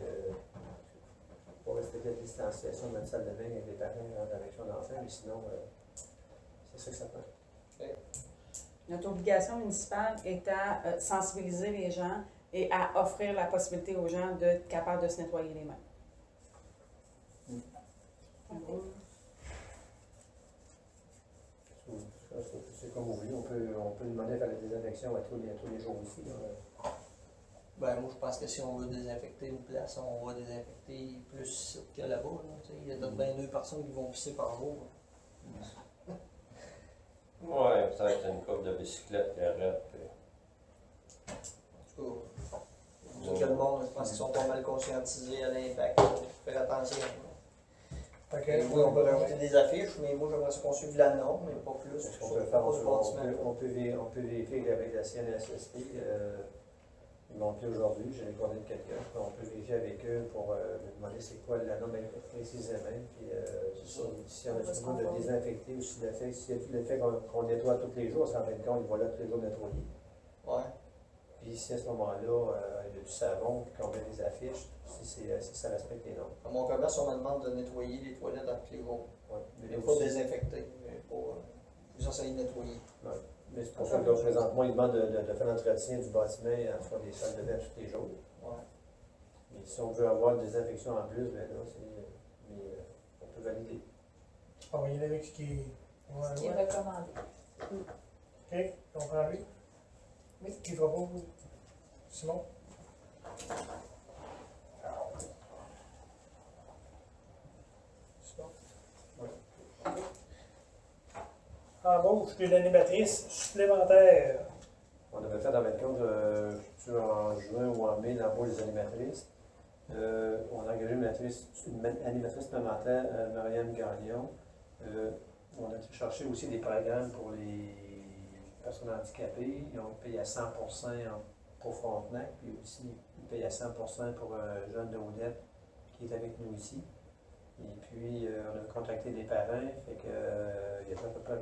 pour respecter la distanciation dans une salle de bain avec les parents en direction d'enfants, mais sinon, c'est ça que ça prend. Notre obligation municipale est à sensibiliser les gens et à offrir la possibilité aux gens d'être capables de se nettoyer les mains. C'est comme vous voulez, on peut demander à faire la désinfection à tous les jours aussi. Là. ben, moi, je pense que si on veut désinfecter une place, on va désinfecter plus que là-bas. Là, tu sais. Il y a d'autres 22 personnes qui vont pisser par jour. Ouais, peut-être une couple de bicyclettes qui arrêtent. Puis... En tout cas, que le monde, je pense qu'ils sont pas mal conscientisés à l'impact. Il faut faire attention. Fait Et que, oui, on peut rajouter des affiches, mais moi, j'aimerais qu'on suive la norme, mais pas plus. Ce qu'on peut faire, on peut vérifier avec la CNSST. Ils m'ont appelé aujourd'hui, j'ai répondu de quelqu'un. On peut vérifier avec eux pour me demander c'est quoi la norme précisément. Puis si on a besoin de désinfecter ou si le fait qu'on nettoie tous les jours, ça en fin de compte, ils vont là tous les jours nettoyer. Ouais. Puis si à ce moment-là, il y a du savon, puis qu'on met des affiches, si ça respecte les normes. À mon commerce, on me demande de nettoyer les toilettes à tous les jours. Ouais. Mais pas désinfecter, mais pour essayer de nettoyer. Ouais. Mais c'est pour ça que présentement, ils demandent de faire l'entretien du bâtiment en faisant des salles de bain tous les jours. Ouais. Mais si on veut avoir des infections en plus, ben là, on peut valider. on va y aller avec ce qui est. Ce qui est recommandé. OK, on prend lui? Oui. Qui fera pas? Simon? Simon? Embauche d'une animatrice supplémentaire. On avait fait en fin de compte, en juin ou en mai, l'embauche des animatrices. On a engagé une animatrice supplémentaire, Marianne Gagnon. On a cherché aussi des programmes pour les personnes handicapées. Ils ont payé à 100% pour Frontenac, puis aussi ils payent à 100% pour un jeune de Odette qui est avec nous ici. Et puis, on a contacté des parents, fait que il y a à peu près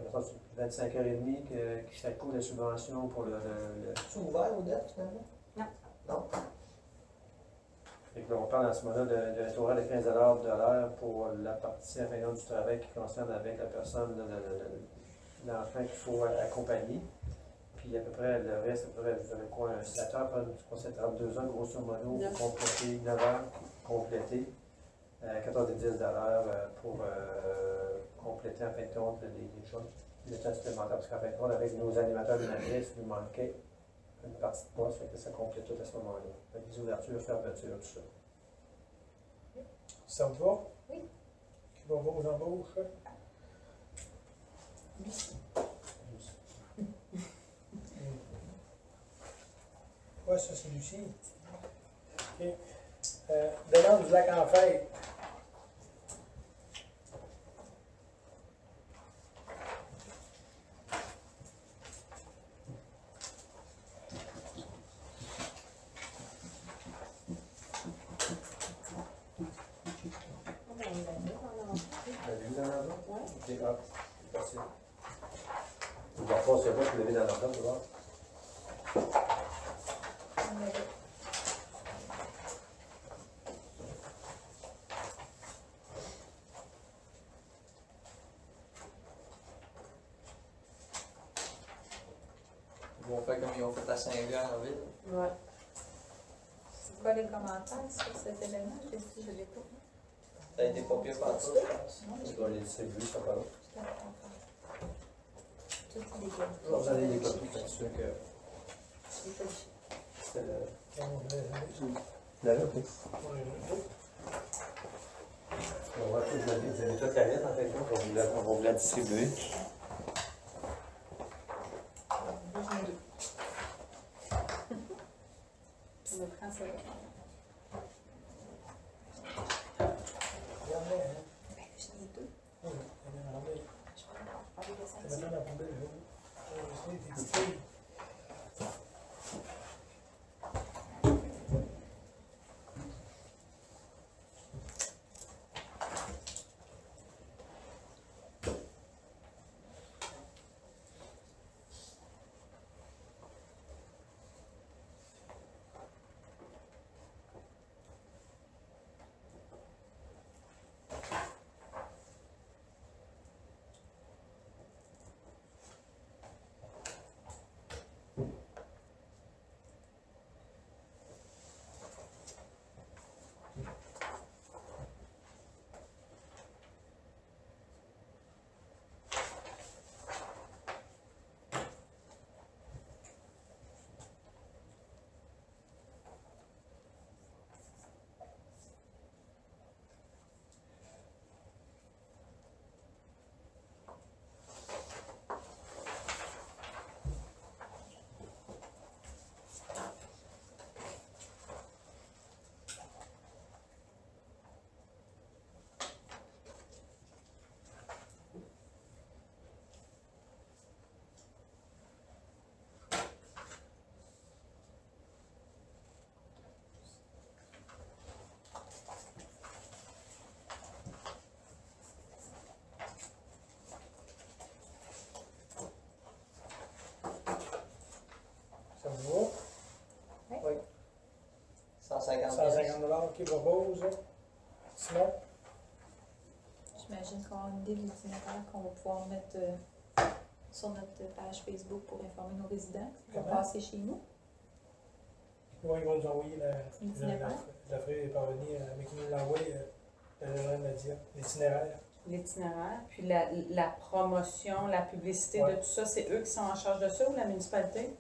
25h30 qui s'accoule la subvention pour le C'est ouvert aux dettes, finalement? Non. Non? Fait que là, on parle en ce moment-là d'un taux de 15 $ de l'heure pour la partie en fin de compte du travail qui concerne avec la personne, l'enfant qu'il faut accompagner. Puis à peu près le reste, à peu près, vous avez quoi, un 7 heures, je crois 7 heures, 2 heures, grosso modo, pour compléter 9 heures, compléter. 14,10 $ pour compléter en fin de compte les choses, les temps supplémentaires, parce qu'en fin de compte, avec nos animateurs de matrice, il nous manquait une partie de poste, fait que ça complète tout à ce moment-là. Fait que les ouvertures, fermetures, tout ça. Ça vous va? Oui. Qui va aux embauches? Ouais, ça c'est Lucie. OK. Demande du lac en fête. Avez-vous dans l'ordre? Oui. Ok, ah, merci. Je ne pense pas que vous l'avez dans l'ordre, tu vois. Ils vont faire comme ils ont fait à Saint-Jean en ville. Ouais. C'est quoi les commentaires sur cet événement? Je l'ai pas. Ça a été pas pire par ça, je pense. Non, Je vais les distribuer, ça va. je t'en comprends. Toutes les gars. Vous allez les copies, fait que sûr que Les copies. c'était le. Là, ok. On va tout donner. Vous avez toute la lettre en fait, on va vous la distribuer. J'en ai 2. Je me prends ça. Regardez, hein. Ben, j'en ai 2. Oui, regardez. Je vais en parler de ça. C'est maintenant la poubelle, là. C'est des petites filles. Ça vous va? 150 $150 qui propose. Sinon, J'imagine qu'on a une idée de l'itinéraire qu'on va pouvoir mettre sur notre page Facebook pour informer nos résidents qui vont Comment? passer chez nous. oui, ils vont nous envoyer L'itinéraire. la feuille est parvenue, mais qui nous l'envoie, le jeune média, l'itinéraire. L'itinéraire, puis la promotion, la publicité Ouais. de tout ça, c'est eux qui sont en charge de ça ou la municipalité?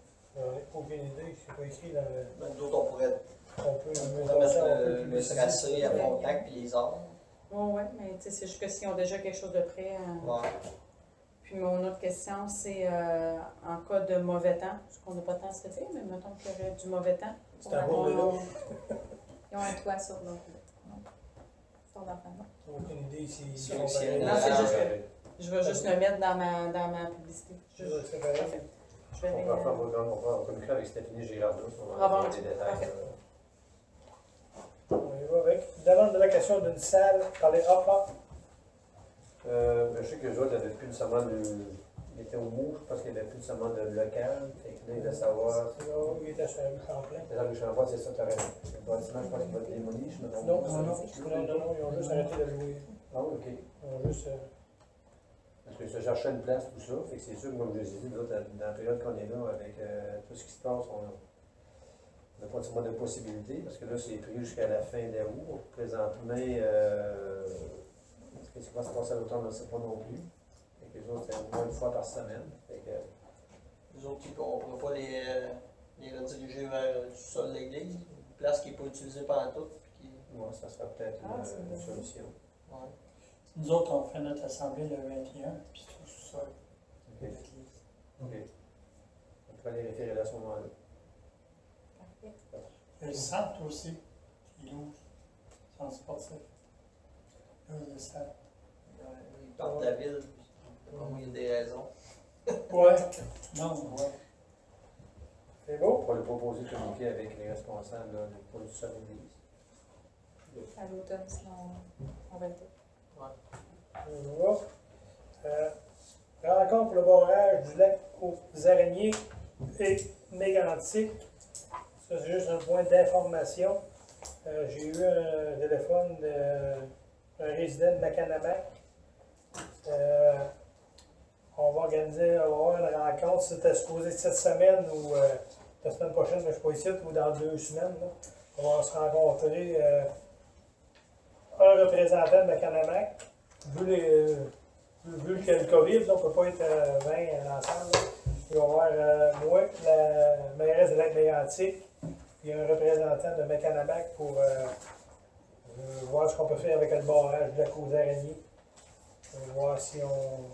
Aucune idée, c'est pas écrit dans le. Ben, d'autres, on pourrait On peut mettre le tracé à Frontenac puis les arbres. Oui, mais tu sais, c'est juste que s'ils ont déjà quelque chose de prêt. Ouais. Puis mon autre question, c'est en cas de mauvais temps, parce qu'on n'a pas de temps cet été, mais mettons qu'il y aurait du mauvais temps. C'est un beau de là. Ils ont un toit sur leur sur leur famille. Aucune idée si Sur ils le sont ciel. Non, c'est juste que je vais juste le mettre dans ma publicité. C'est pareil. Parfait. Je vais On va faire on va communiquer avec Stéphanie Girardot, on va Ah bon, avoir des détails. parfait. On y va avec. Demande de location d'une salle par les APA. Je sais que les autres n'avaient plus nécessairement de. Ils étaient au bout parce qu'il n'y avait plus nécessairement de local. Fait que là, ils voulaient savoir. Il était sur la rue Champlain. C'est la rue Champlain, c'est ça, tu as raison. Le bâtiment, je pense qu'il va être démoli, je me trompe Non, pas. non, ils ont juste arrêté de louer. Ah oui, ok. Ils ont juste. Parce que je cherchais une place, tout ça. Fait que c'est sûr que, comme je l'ai dit, nous autres, dans la période qu'on est là, avec tout ce qui se passe, on n'a pas nécessairement de possibilités. Parce que là, c'est pris jusqu'à la fin d'août. Présentement, ce qui va se passer à l'automne, on ne sait pas non plus. Fait que les autres, c'est au moins une fois par semaine. Fait que, Les autres, on ne pourrait pas les rediriger vers le sol de l'église, une place qui n'est pas utilisée pendant tout. Puis moi, ça sera peut-être Ah, c'est une bien. solution. ouais. Nous autres, on fait notre assemblée le 21, puis tout ça. Ok. Ok. On pourrait les référer là à ce moment-là. Parfait. Le centre aussi, qui ouvre, centre sportif. Là, le centre. Ils partent de la ville, pour moi, il y a des raisons. Ouais. Non, ouais. C'est On beau. va le proposer de communiquer avec les responsables là, pour le sol de l'église. À l'automne, sinon on va être. On va. Rencontre pour le barrage du lac aux araignées et mégantiques. Ça, c'est juste un point d'information. J'ai eu un téléphone d'un résident de Macanabac. On va organiser, on va avoir une rencontre. C'était supposé cette semaine ou la semaine prochaine, mais je ne suis pas ici, ou dans 2 semaines. Là. On va se rencontrer un représentant de Macanabac. Vu que le COVID, là, on ne peut pas être 20 ensemble. Là. Il va y avoir moi, la mairesse de Lac-Mégantic, puis un représentant de Mécanamac pour voir ce qu'on peut faire avec le barrage de la cause araignée. Voir si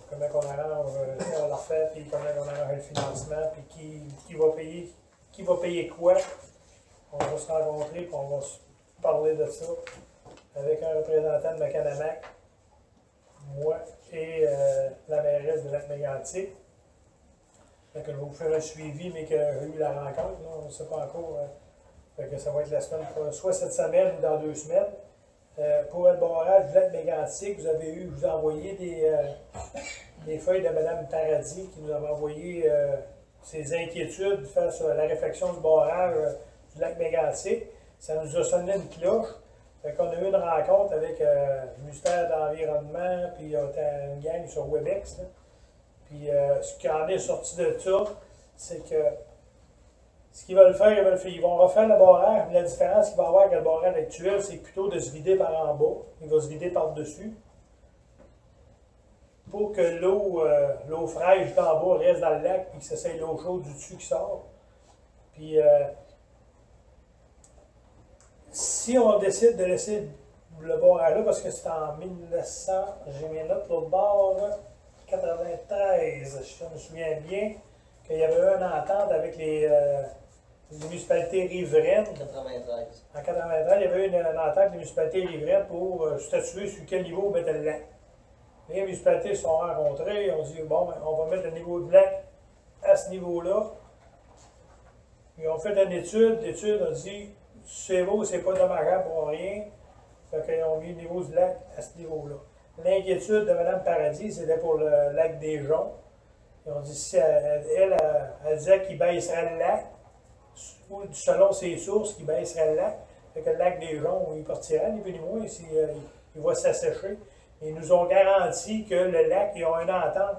comment on arrange, si on la refait, puis comment on arrange le financement, puis qui va payer quoi. On va se rencontrer, puis on va se parler de ça avec un représentant de Mécanamac, moi et la mairesse de Lac-Mégantic. Fait que je vais vous faire un suivi, mais que j'ai eu la rencontre, là, on ne sait pas encore. Fait que ça va être la semaine, soit cette semaine ou dans 2 semaines. Pour le barrage du Lac-Mégantic, je vous ai envoyé des feuilles de Mme Paradis qui nous avait envoyé ses inquiétudes face à la réflexion du barrage du Lac-Mégantic. Ça nous a sonné une cloche. Fait qu'on a eu une rencontre avec le ministère de l'Environnement, puis il y a une gang sur Webex. Là. Puis ce qui en est sorti de ça, c'est que ce qu'ils veulent faire, ils vont refaire le barrage, mais la différence qu'il va y avoir avec le barrage actuel, c'est plutôt de se vider par en bas. Il va se vider par-dessus. Pour que l'eau fraîche d'en bas reste dans le lac, puis que ce soit l'eau chaude du dessus qui sort. Puis si on décide de laisser le barrage là, parce que c'est en 1900, j'ai mes notes l'autre bord, 93, je me souviens bien, qu'il y avait eu une entente avec les municipalités riveraines. 93. En 93, il y avait eu une entente avec les municipalités riveraines pour statuer sur quel niveau on mettait le lac. Les municipalités se sont rencontrées, on dit bon, ben, on va mettre le niveau de lac à ce niveau-là. Ils ont fait une étude, l'étude a dit c'est beau, c'est pas dommageable pour rien. Fait qu'ils ont mis le niveau du lac à ce niveau-là. L'inquiétude de Mme Paradis, c'était pour le lac des Joncs. Ils ont dit si elle disait qu'il baisserait le lac, ou selon ses sources, qu'il baisserait le lac. Fait que le lac des Joncs, il partirait, ni plus ni moins, il va s'assécher. Ils nous ont garanti que le lac, ils ont une entente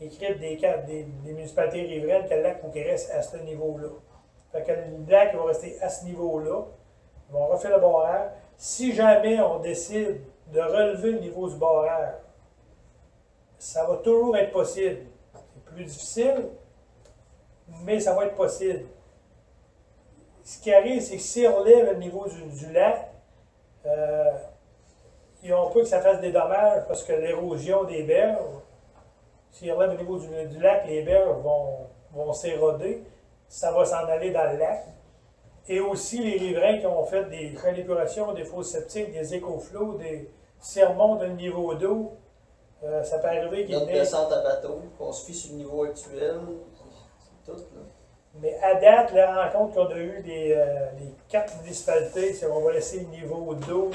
écrite des municipalités riveraines que le lac faut qu'il reste à ce niveau-là. Fait que le lac il va rester à ce niveau-là. Ils vont refaire le barrage. Si jamais on décide de relever le niveau du barrage, ça va toujours être possible. C'est plus difficile, mais ça va être possible. Ce qui arrive, c'est que si on relève le niveau du lac, ils n'ont pas que ça fasse des dommages parce que l'érosion des berges, s'ils relèvent le niveau du lac, les berges vont s'éroder, ça va s'en aller dans le lac. Et aussi les riverains qui ont fait des trains d'épuration, des fosses septiques, des écoflots, s'ils remontent le niveau d'eau, ça peut arriver qu'il y ait Notre descente à bateau, qu'on se fie sur le niveau actuel, c'est tout. Là. Mais à date, la rencontre qu'on a eue des 4 municipalités, c'est qu'on va laisser le niveau d'eau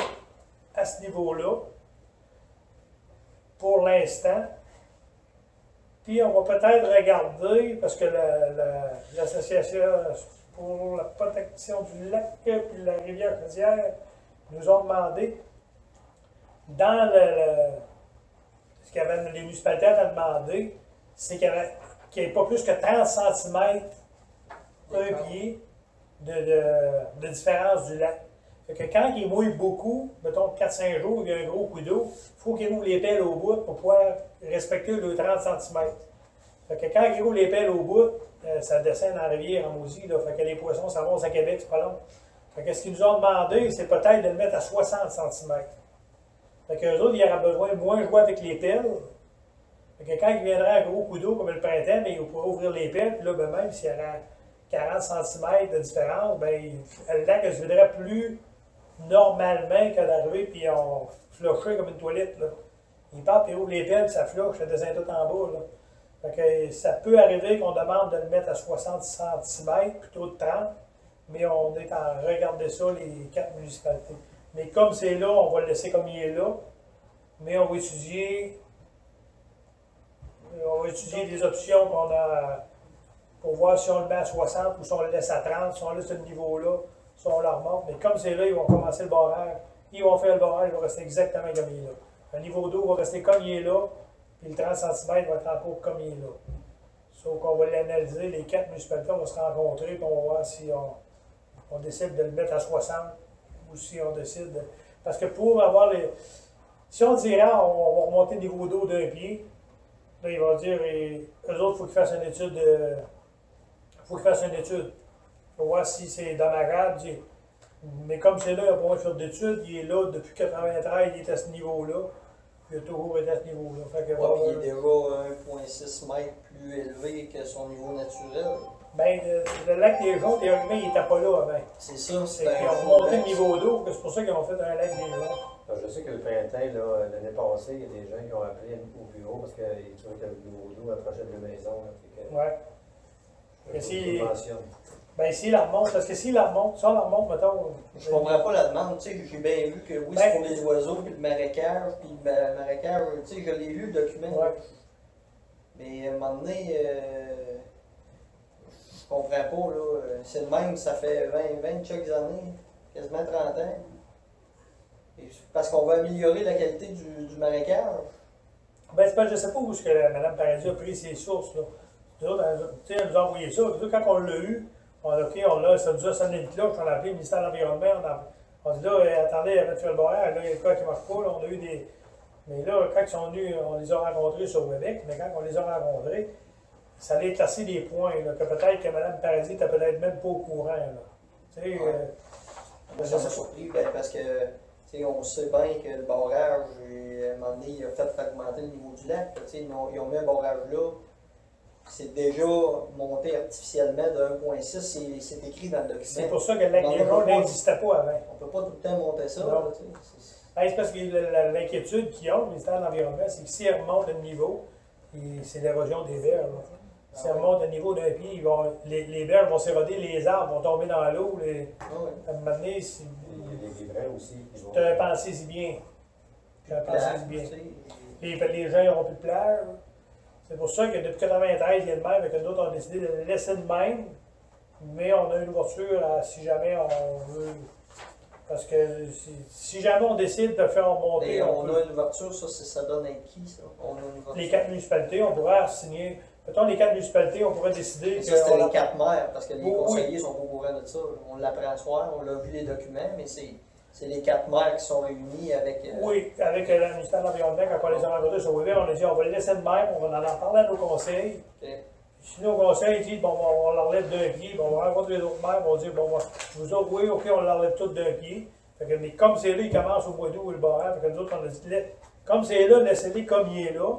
à ce niveau-là, pour l'instant. Puis on va peut-être regarder, parce que l'Association pour la protection du lac et de la rivière Chaudière nous ont demandé, dans ce qu'avaient les municipalités avaient demandé, c'est qu'il n'y ait pas plus que 30 cm un pied de différence du lac. Fait que quand il mouille beaucoup, mettons 4-5 jours, il y a un gros coup d'eau, il faut qu'il roule les pelles au bout pour pouvoir respecter le 30 cm. Fait que quand il roule les pelles au bout, ça descend dans la rivière en maudit. Fait que les poissons s'avancent à Québec, c'est pas long. Fait que ce qu'ils nous ont demandé, c'est peut-être de le mettre à 60 cm. Fait qu'eux autres, ils auraient besoin de moins jouer avec les pelles. Fait que quand il viendrait un gros coup d'eau comme le printemps, bien, ils pourraient ouvrir les pelles, puis là, ben, même s'il y aurait 40 cm de différence, bien, le lac se viderait plus normalement que d'arriver puis on flusher comme une toilette. Là. Il part puis il ouvre les pelles, puis ça flush, ça descend tout en bas. Là. Fait que ça peut arriver qu'on demande de le mettre à 60 cm plutôt de 30, mais on est en regarder ça, les 4 municipalités. Mais comme c'est là, on va le laisser comme il est là, mais on va étudier les options qu'on a pour voir si on le met à 60 ou si on le laisse à 30, si on laisse ce niveau-là, si on le remonte. Mais comme c'est là, ils vont commencer le barrage. Ils vont faire le barrage, il va rester exactement comme il est là. Le niveau d'eau va rester comme il est là, puis le 30 cm va être encore comme il est là. Sauf qu'on va l'analyser, les 4 municipalités, on va se rencontrer, puis on va voir si on décide de le mettre à 60 ou si on décide de... Parce que pour avoir les... Si on dirait on va remonter le niveau d'eau d'un pied, là, ils vont dire, eux autres, il faut qu'ils fassent une étude. Il faut qu'ils fassent une étude. pour voir si c'est dommageable. Mais comme c'est là, il n'a pas besoin de faire d'études, il est là depuis 93, il est à ce niveau-là. Il a toujours été à ce niveau-là. Fait que, Ouais, puis il est déjà 1,6 mètres plus élevé que son niveau naturel. ben, le lac des Joncs, théoriquement, il n'était pas là avant. C'est ça, C'est qu'ils ont remonté le niveau d'eau, c'est pour ça qu'ils ont fait un lac des Joncs. Alors, je sais que le printemps, là, l'année passée, il y a des gens qui ont appelé au bureau parce qu'ils trouvaient que le niveau d'eau approchait de la maison. Là, fait que, Ouais. je Et si- le mentionne. Ben, s'il la remonte, parce que s'il la remonte, si on la remonte, mettons. Je comprends pas la demande, tu sais, j'ai bien vu que oui, Ben- c'est pour les oiseaux, puis le marécage, puis le marécage, tu sais, je l'ai lu, le document. Ouais. Mais à un moment donné, je comprends pas, là. C'est le même, ça fait 20 quelques années, quasiment 30 ans. Et parce qu'on va améliorer la qualité du marécage. Ben, c'est pas, je sais pas où est-ce que Mme Paradis a pris ses sources, là. Nous autres, elle nous a envoyé ça. Nous autres, quand on l'a eu, on a OK, ça nous a sonné une cloche, on a appelé le ministère de l'Environnement, on a dit là, attendez, avant de faire le barrage, là, il y a quoi qui marche pas, là, on a eu des. Mais là, quand ils sont venus, on les a rencontrés sur Québec, mais quand on les a rencontrés, ça allait classer des points, là, que peut-être que Mme Paradis n'était peut-être même pas au courant, là. Tu sais, Moi, ça m'a surpris, ben, parce que, tu sais, on sait bien que le barrage, à un moment donné, il a fait augmenter le niveau du lac. Tu sais, ils ont mis un barrage là. C'est déjà monté artificiellement de 1,6, c'est écrit dans le document. c'est pour ça que le lac Non, des on peut Joncs pas- n'existait pas avant. On peut pas tout le temps monter ça. Non. Là, tu sais. Ben, c'est parce que l'inquiétude qu'ils ont, le ministère de l'Environnement, c'est que si elle remonte le niveau, et c'est l'érosion des berges. là. Si elle remonte le niveau d'un pied, les berges vont s'éroder, les arbres vont tomber dans l'eau. Ah ouais. À un moment donné, si Il y a des riverains aussi qui vont. pensez-y bien. Pensez-y bien. Tu sais, Les gens n'auront plus de plage. C'est pour ça que depuis 93, il y a de même, et que d'autres ont décidé de le laisser de même. Mais on a une ouverture à, si jamais on veut. Parce que si jamais on décide de faire monter, Et on on peut. a une ouverture, ça donne à qui, ça? On a une ouverture. Les 4 municipalités, on pourrait signer. Mettons, les 4 municipalités, on pourrait décider. Ça, c'était les 4 maires, parce que les Oui, oui. conseillers sont pas au courant de ça. On l'apprend ce soir, on l'a vu les documents, mais c'est les 4 maires qui sont réunis avec. Oui, avec le ministère de l'Environnement, quand on les a rencontrés sur Weber, on a dit on va le laisser de même, on va en parler à nos conseils. Ok. Si nos conseils disent bon, on l'enlève d'un pied, bon, on va rencontrer les autres maires, on va dire bon, vous autres, oui, ok, on l'enlève tout d'un pied. Fait que, mais comme c'est là, il commence au mois d'août le barrage, fait que nous autres, on a dit comme c'est là, laissez-les comme il est là.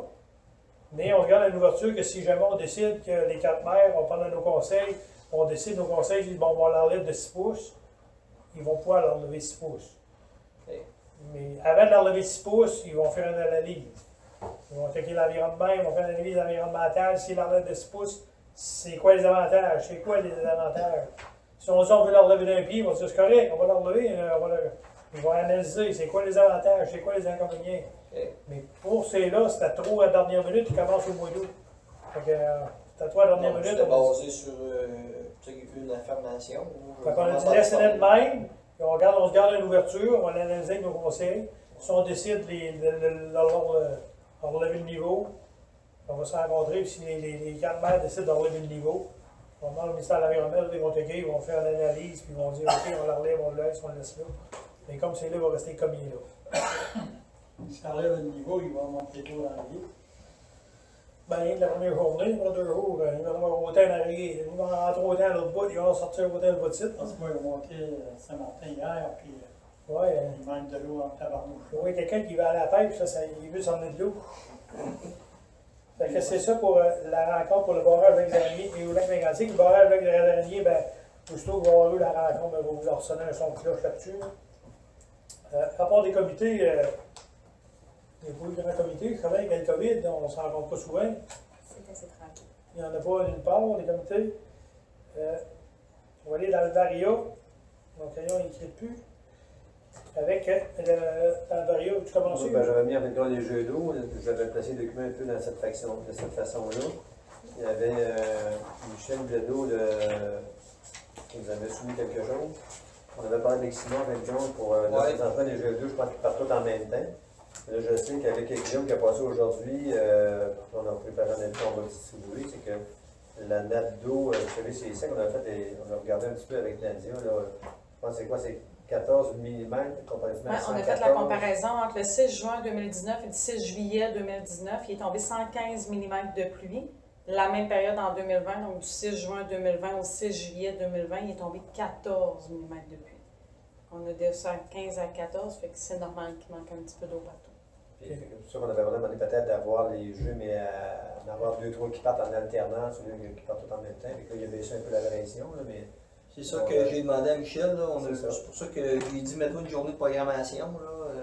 Mais on regarde une ouverture que si jamais on décide que les 4 maires, on parle à nos conseils, on décide, nos conseils disent bon, on l'enlève de 6 pouces, ils vont pouvoir l'enlever 6 pouces. Ok. Mais avant de l'enlever 6 pouces, ils vont faire une analyse. Ils vont checker l'environnement, ils vont faire une analyse environnementale. S'ils l'enlèvent de 6 pouces, c'est quoi les avantages? C'est quoi les désavantages? Si on dit on veut l'enlever d'un pied, ils vont dire c'est correct, on va l'enlever. Ils vont analyser c'est quoi les avantages, c'est quoi les inconvénients. Ok. Mais pour ces-là, c'était trop à la dernière minute, ils commencent au mois d'août. Fait que c'était trop à la dernière Donc, minute. c'était on a dit- basé sur tu sais, une information. Fait qu'on a dit laissez-les de même, puis on se garde une ouverture, on l'analyse avec nos conseils. Si on décide de leur relever le niveau, on va se rencontrer, puis si les 4 maires décident de relever le niveau, on demande au ministère de l'Environnement, ils vont checker, ils vont faire une analyse, puis ils vont dire ok, on l'enlève, on le laisse, on le laisse là. Mais comme c'est là, il va rester comme il est là. Si ça enlève le niveau, il va monter d'eau dans le lit. Ben, la première journée, après 2 jours, ils vont avoir autant d'arrière, ils vont rentrer autant à l'autre bout, ils vont sortir autant de bout de site. Parce que moi, il est monté Saint-Martin hier, puis Ouais, il manque de l'eau en tabarnouche. je vois quelqu'un qui va à la pêche, il veut s'emmener de l'eau. Fait que c'est ça pour la rencontre pour le barrage avec les araignées et au lac Mégantic. Le barrage avec les araignées, ben, aussitôt que vous avez eu la rencontre, ben, vous leur sonnez un son de cloche là-dessus. À part des comités, il n'y a pas eu de grand comité. Je travaille avec le COVID, on ne s'en rencontre pas souvent. C'est assez tranquille. Il n'y en a pas nulle part, des comités. On va aller dans le Varia. Mon crayon n'écrit plus. Avec dans le Varia, tu commences? Moi, ben, j'avais mis avec les jeux d'eau, j'avais placé le document un peu dans cette façon-là. Il y avait Michel Bledo qui nous avait soumis quelque chose. On avait parlé avec Simon pour les enfants des jeux d'eau, je pense qu'ils partent tous en même temps. Là, je sais qu'avec Guillaume qui a passé aujourd'hui, on a préparé un avis qu'on va distribuer, c'est que la nappe d'eau, vous savez, c'est ça qu'on a fait, on a regardé un petit peu avec Nadia, là, je pense que c'est quoi, c'est 14 mm comparativement à 114. On a fait la comparaison entre le 6 juin 2019 et le 6 juillet 2019. Il est tombé 115 mm de pluie. La même période en 2020, donc du 6 juin 2020 au 6 juillet 2020, il est tombé 14 mm de pluie. On a descendu 15 à 14, fait que c'est normal qu'il manque un petit peu d'eau partout. Puis, c'est sûr qu'on avait vraiment demandé peut-être d'avoir les jeux, mais en avoir 2-3 qui partent en alternance, au lieu qui partent tout en même temps. Puis là, il a baissé un peu la pression, là, mais C'est ça que j'ai demandé à Michel. Là. C'est ça. C'est pour ça que je lui ai dit mets-toi une journée de programmation. Là.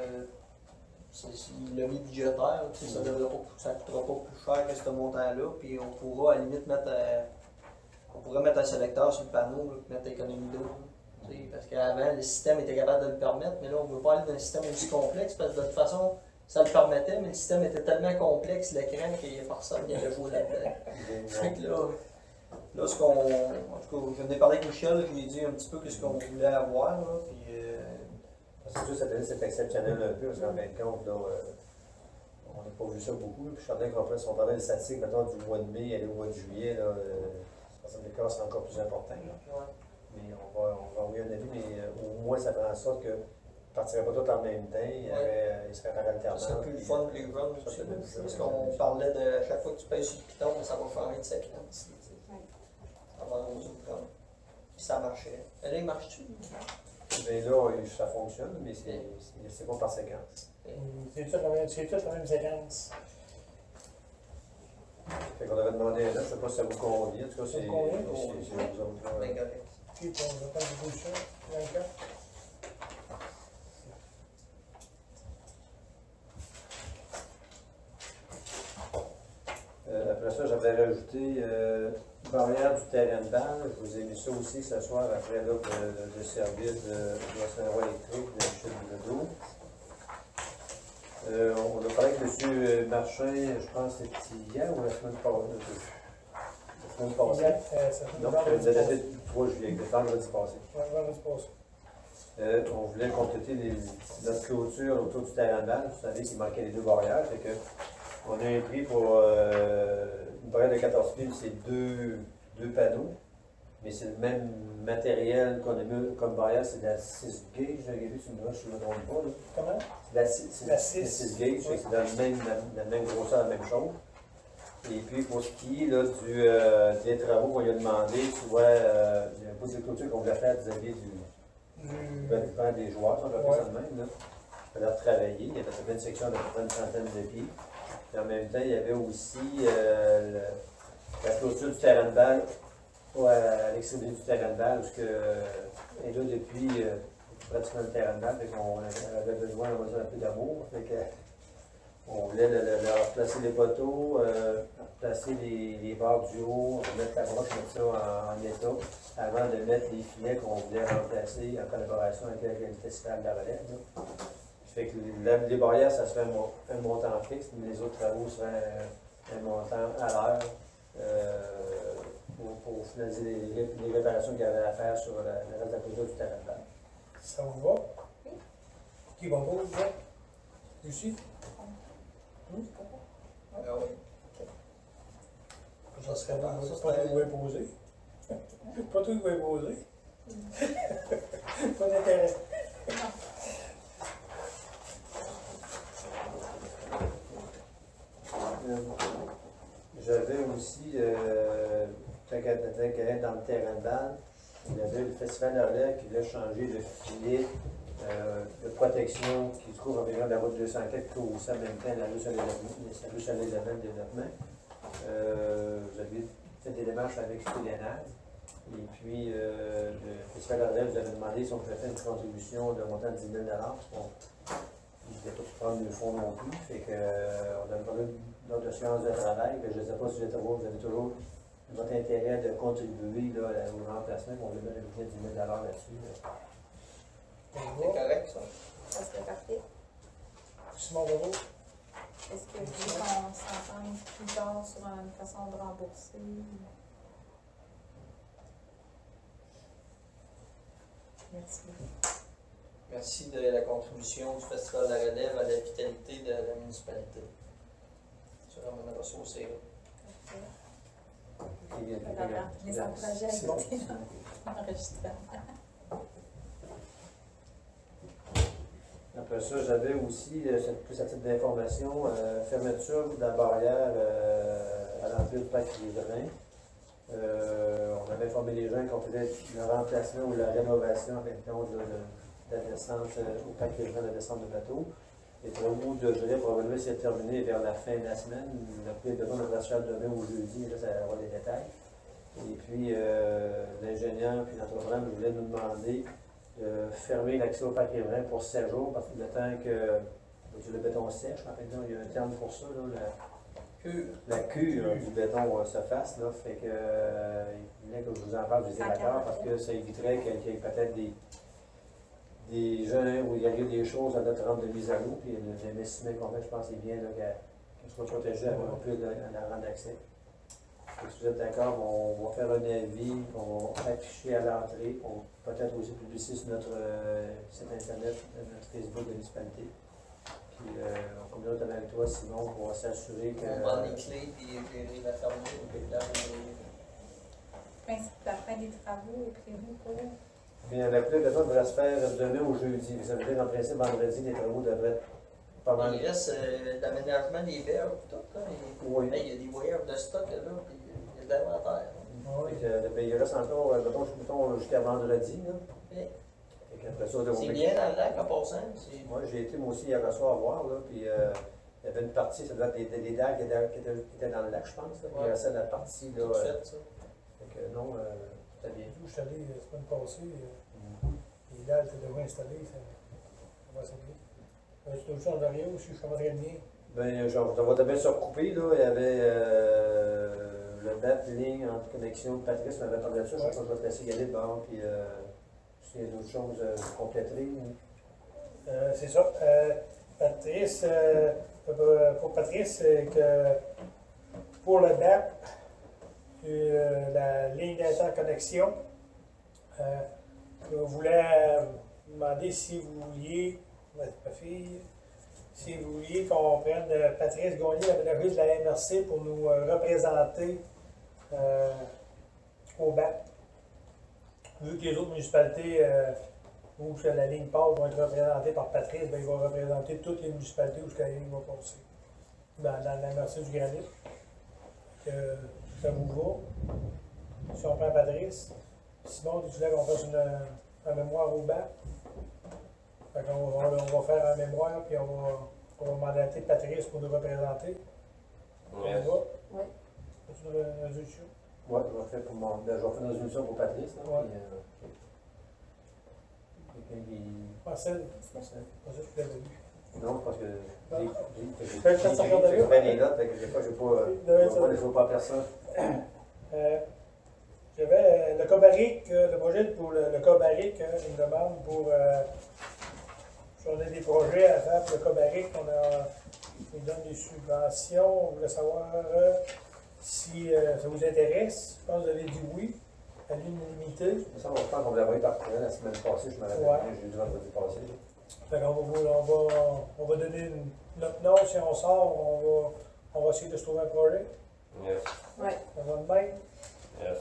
Il l'a mis budgétaire. Ça ne coûtera pas plus cher que ce montant-là. Puis on pourra à la limite mettre on pourrait mettre un sélecteur sur le panneau, là, mettre l'économie d'eau. Parce qu'avant, le système était capable de le permettre, mais là, on ne veut pas aller dans un système aussi complexe parce que de toute façon, ça le permettait, mais le système était tellement complexe, l'écran, qu'il n'y a personne qui allait jouer là-dedans. Fait que là, ce qu'on. En tout cas, je venais parler avec Michel, je lui ai dit un petit peu ce qu'on voulait avoir, là, puis. c'est sûr, cette année, c'est exceptionnel un peu, parce qu'en fin de compte, là, on n'a pas vu ça beaucoup. Puis je suis certain qu'on si on parlait des statistiques, mettons, du mois de mai aller au mois de juillet, là, les cas c'est encore plus important. Là. Ouais. Mais on va envoyer un avis, mais au moins, ça fait en sorte que ne partirait pas tout en même temps, il serait par alternance. C'est plus le fun les runs aussi, parce qu'on parlait de à chaque fois que tu payes sur le piton, ça va changer de séquence. Avant aux autres runs. Puis ça marchait. Et là, il marche-tu? Mais là, ça fonctionne, mais c'est pas par séquence. C'est toute la même séquence. Fait qu'on avait demandé un an, je ne sais pas si ça vous convient, en tout cas, c'est vous autres. là. Bien correct. Puis on va prendre du bouchon, 24. Après ça, j'avais rajouté barrière du terrain de balle. Je vous ai mis ça aussi ce soir après l'offre de service de l'Océan électrique de Michel Bilodeau. On a parlé avec M. Marchand, je pense que c'était hier ou la semaine passée. La semaine passée. Non, je l'ai daté du 3 juillet, le vendredi passé. Ouais, vendredi passé. On voulait compléter notre clôture autour du terrain de balle. Vous savez qu'il manquait les deux barrières. Fait que on a un prix pour une barrière de 14 pieds, c'est deux panneaux. Mais c'est le même matériel qu'on a mis comme barrière, c'est de la 6 gauge. J'avais vu sur une broche, je ne me trompe pas. Là. Comment? C'est la 6 gauge, Oui. c'est dans la même grosseur, la même chose. Et puis pour ce qui est là, des travaux qu'on lui a demandé, soit il y a un poste de clôture qu'on voulait faire vis-à-vis du bâtiment des joueurs, on va faire ça de même. Là. Il fallait travailler, il y avait peut-être une section de une centaine de pieds. Et en même temps, il y avait aussi la clôture du terrain de balle, à l'extrémité du terrain de balle, parce que et là depuis pratiquement le terrain de balle, fait qu'on avait besoin, on va dire, un peu d'amour. Fait que, on voulait leur replacer les poteaux, replacer les barres du haut, mettre la broche, mettre ça en état, avant de mettre les filets qu'on voulait remplacer en collaboration avec le Festival de la Relève. Là. Fait que les barrières, ça se fait un montant fixe, mais les autres travaux seraient un montant à l'heure pour finaliser les réparations qu'il y avait à faire sur le reste de la clôture du terrain de balle. Ça vous va? Oui. Qui va vous, vous? Lucie? Ah oui. Ça serait pas Ça, toi qui va imposer. Pas toi qui va imposer. Pas d'intérêt. J'avais aussi, tant qu'à être dans le terrain de balle, il y avait le Festival de la Relève qui voulait changer de filet de protection qui se trouve environ de la route 204 au en même temps la rue Saint-Élément de développement. Vous avez fait des démarches avec Stélénage. Et puis, le Festival de la Relève vous avait demandé si on pouvait faire une contribution de montant de 10 000 parce qu'on ne voulait pas prendre le fonds non plus. Fait que, on avait parlé de séance de travail. Je ne sais pas si vous avez toujours votre intérêt de contribuer là, au remplacement. On veut mettre un budget de 10 000 là-dessus. C'est correct, ça. Ça serait parfait. Simon Renaud? Est-ce que vous voulez qu'on s'entende plus tard sur une façon de rembourser? Merci. Merci de la contribution du Festival de la Relève à la vitalité de la municipalité. Ça ramènera ça au CA. Les encourager à Simon. écouter l'enregistrement. Après ça, j'avais aussi, plus à titre d'information, fermeture de la barrière à l'entrée du parc riverain. On avait informé les gens qu'on faisait le remplacement ou la rénovation en même temps de la descente au parc riverain, de la descente de bateau. Les travaux de gelée probablement s'est terminé vers la fin de la semaine. Le prix de devrait se faire demain ou jeudi, là, ça va avoir des détails. Et puis, l'ingénieur puis l'entrepreneur voulait nous demander de fermer l'accès au parc riverain pour 7 jours, parce que le temps que le béton sèche, en fait, il y a un terme pour ça, là, la cure du béton se fasse, là, fait que il voulait que je vous en parle, je disais d'accord, parce que ça éviterait qu'il y ait peut-être des gens où il y arrive des choses à notre rampe de mise à l'eau, puis l'investissement qu'on fait, je pense, c'est bien qu'elle soit protégée avec un peu de la rampe d'accès. Si vous êtes d'accord, on va faire un avis, on va afficher à l'entrée, on va peut-être aussi publier sur notre site internet, notre Facebook de la municipalité. Puis on communique avec toi, Simon, pour s'assurer que. On prend les clés et gérer la fermeture. La fin des travaux est prévue pour. Bien, la pluie devrait se faire demain ou jeudi. Ça veut dire, en principe, vendredi, les travaux devraient être pas mal. Il reste l'aménagement des berges et tout. Là, Oui. Il y a des voyeurs de stock là, puis il y a de l'inventaire. Fait que, ben, il reste encore, mettons, jusqu'à vendredi. Là. Okay. Fait qu'après ça, C'est bien dans le lac en passant. Moi, j'ai été moi aussi hier soir voir, là, puis il y avait une partie, ça doit être des dalles qui étaient dans le lac, je pense. Là, puis il restait la partie, là. Tout fait, ça. Fait que non, c'était bien. Je suis allé la semaine passée, les dalles étaient déjà installées, ça va assez bien. C'est autre chose en arrière aussi, je commencerais bien. Ben, genre, ça va bien se recouper, là. Il y avait le BAP ligne entre connexion. Patrice m'avait parlé de ça, je pense que je vais te laisser y aller devant, puis s'il y a d'autres choses compléter. C'est ça. Patrice, pour Patrice, c'est que pour le BAP, la ligne d'interconnexion, je voulais demander si vous vouliez, ma fille, si vous vouliez qu'on prenne Patrice Gagné, la ménageuse de la MRC, pour nous représenter au BAP. Vu que les autres municipalités où la ligne passe vont être représentées par Patrice, ben, il va représenter toutes les municipalités où la ligne va passer. Dans la MRC du Granit. Que ça vous va. Si on prend Patrice, Simon, tu voulais qu'on fasse un mémoire au BAP. Fait qu'on va faire un mémoire, puis on va mandater Patrice pour nous représenter. Oui. On va? Oui. As-tu une résolution? Oui, je vais faire pour mon. Ben, je vais faire une résolution pour Patrice. Là, Ouais. Puis, quelqu'un qui. Marcel? Marcel. Marcel, tu l'avais vu. Non, parce que Fais le temps de regarder. j'ai bien les notes, fait que des fois, je ne vois pas personne. J'avais le Cobaric, le projet pour le Cobaric, une demande pour. Si on a des projets à faire pour le Cobaric, on donne des subventions. On voulait savoir si ça vous intéresse. Je pense que vous avez dit oui, à l'unanimité. Ça, je pense qu'on vous l'avait par courriel la semaine passée, je me rappelle Ouais. bien, j'ai dit vendredi passé. Fait qu'on on va donner notre nom. Si on sort, on va essayer de se trouver un projet. Yes. Oui. Ça va de même. Yes.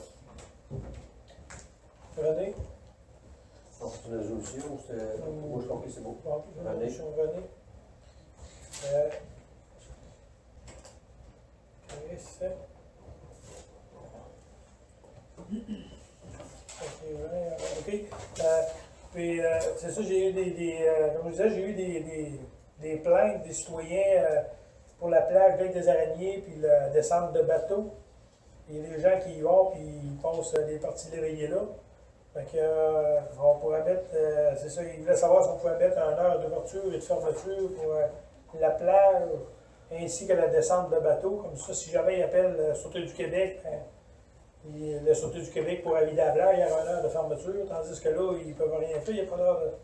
René? Donc, c'est une résolution, moi je comprends que c'est beau. Bon, René. sur René. Chris. OK. Puis, c'est ça, j'ai eu comme je disais, j'ai eu des plaintes des citoyens pour la plage avec des araignées, puis la descente de bateaux. Il y a des gens qui y vont, puis ils passent des parties d'éveillés là. Fait que, on pourrait mettre, c'est ça, ils voulaient savoir si on pouvait mettre une heure d'ouverture et de fermeture pour la plage, ainsi que la descente de bateau. Comme ça, si jamais ils appellent la Sûreté du Québec, la Sûreté du Québec pour vider la plage, il y aura une heure de fermeture, tandis que là, ils ne peuvent rien faire, il n'y a pas d'heure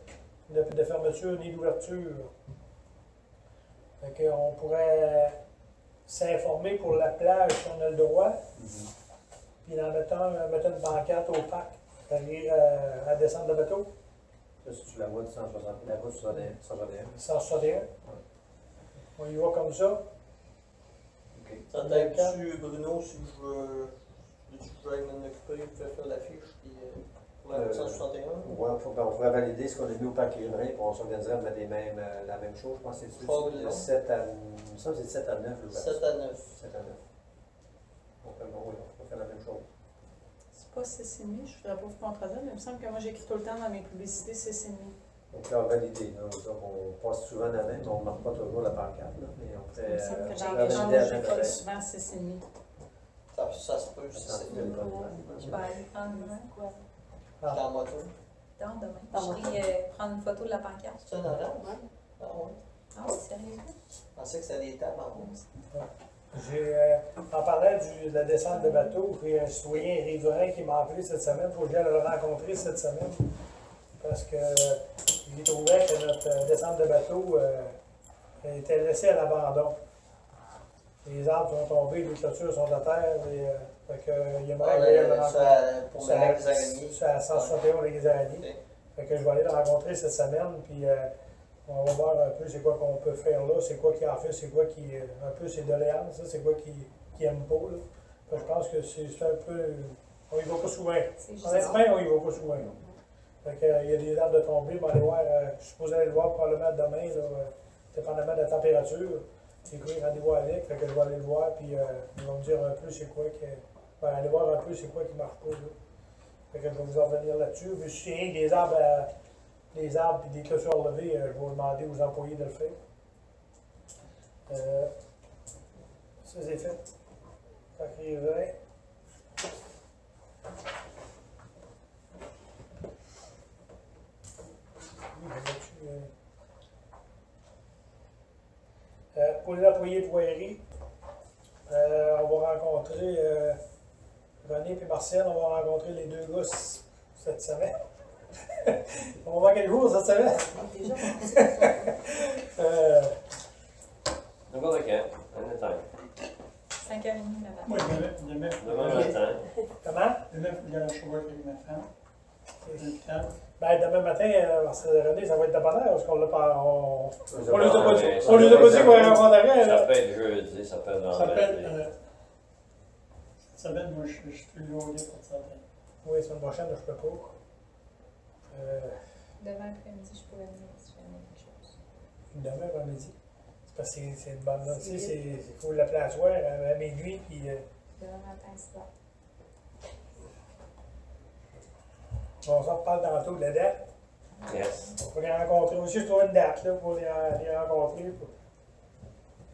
de fermeture ni d'ouverture. Fait qu'on pourrait s'informer pour la plage si on a le droit, puis en mettre une pancarte au parc. C'est-à-dire à descendre le bateau. Là, si tu la vois de 160, la route 161. 161. On y va comme ça. OK. Ça t'aide-tu, Bruno, si je veux m'en occuper, je peux faire l'affiche, puis pour la 161? Ouais, on pourrait valider ce qu'on a mis au parc riverain, puis on s'organiserait à mettre la même chose. Je pense que c'est de 7 à 9. 7 à 9. 7 à 9. pas 6,5. Je voudrais pas vous contredire, mais il me semble que moi, j'écris tout le temps dans mes publicités 6,5. Donc là, validé. Là. Donc, on passe souvent la main, mais on ne marque pas toujours la pancarte. Là, mais on Il fait. me semble que on dans les gens, valide à j'écris l'intérieur. souvent 6,5. Ça se peut, si Attends, c'est tu le prends. Je vais aller prendre quoi? J'étais en moto. Dans demain. Ah, Je vais prendre une photo de la pancarte. C'est un orange? Ah ouais. Ah oui, sérieux? Je pensais que c'était des tables en rose. En parlant de la descente de bateau, j'ai un citoyen riverain qui m'a appelé cette semaine. Il faut que j'aille le rencontrer cette semaine. Parce que il trouvait que notre descente de bateau était laissée à l'abandon. Les arbres sont tombés, les clôtures sont à terre. Fait que, il aimerait que j'aille le rencontrer. Pour le lac des araignées. C'est à 161 les araignées. Ok. Fait que je vais aller le rencontrer cette semaine, puis on va voir un peu c'est quoi qu'on peut faire là, c'est quoi qui en fait, c'est quoi qui un peu ses doléances, ça, c'est quoi qui aime pas. Là. Fait que je pense que c'est un peu. On y va pas souvent. C'est juste Honnêtement, on y va pas souvent. Fait que, il y a des arbres de tomber, je vais aller voir, je suis supposé aller le voir probablement demain, là, dépendamment de la température. J'ai pris rendez-vous avec, fait que je vais aller le voir, puis ils vont me dire un peu c'est quoi qui. Aller voir un peu c'est quoi qui marche pas. Là. Fait que je vais vous en revenir là-dessus. Vu que c'est rien que des arbres et des clôtures levées, je vais vous demander aux employés de le faire. Ça, c'est fait. Fait que riverain. Pour les employés de voirie, on va rencontrer René et Marcel, on va rencontrer les deux gars cette semaine. On va voir quel jour cette semaine. déjà N'importe quand, anytime. 5h30 matin. Moi, demain, Demain matin. Comment? demain, il y a un show avec ma femme. L'hôpital. Ben, demain matin, René, ça va être de bonne heure, parce qu'on l'a pas. On les a Ouais, pas dit mais on les a pas dit qu'on ça rencontrerait, Ça là. peut être jeudi, ça peut être Ça s'appelle. vendredi. Cette semaine, moi, je suis lourd pour ça. Oui, la semaine prochaine, je peux pas. Demain après-midi, je pourrais venir si jamais quelque chose. Demain après-midi. C'est parce que c'est une bonne note. Tu sais, il faut l'appeler à soir, à minuit, puis. Demain matin, c'est là. On s'en reparle tantôt de la date. Yes. On va les rencontrer. Aussi, je trouve une date là, pour les rencontrer.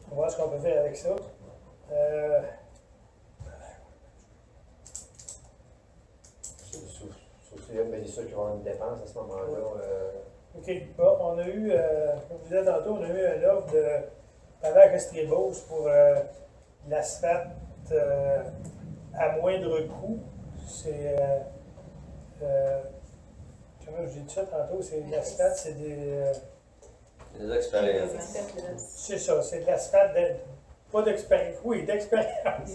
On va voir ce qu'on peut faire avec ça. Mais c'est sûr qu'ils vont avoir une dépense à ce moment-là. OK. Bon, on a eu, comme je disais tantôt, on a eu un offre de Pavard Restribos pour l'asphalte à moindre coût. C'est. Comment j'ai dit ça tantôt? C'est de l'asphalte, c'est des. Des expériences. C'est ça, c'est de l'asphalte pas d'expérience. Oui, d'expérience.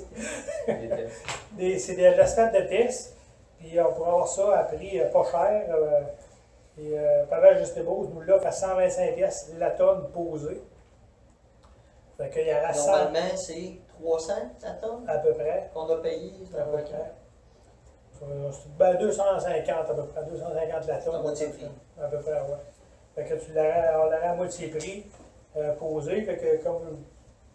C'est de l'asphalte de test. Puis on pourrait avoir ça à prix pas cher. Et Pavage Justébose nous l'offre à 125$ la tonne posée. Fait qu'il y aura 100 Normalement, c'est 300 la tonne à peu près. qu'on a payé. À peu près. Ben 250 à peu près. 250 la tonne. À moitié prix. À peu près, ouais. Fait que on l'aurait à moitié prix posé. Fait que comme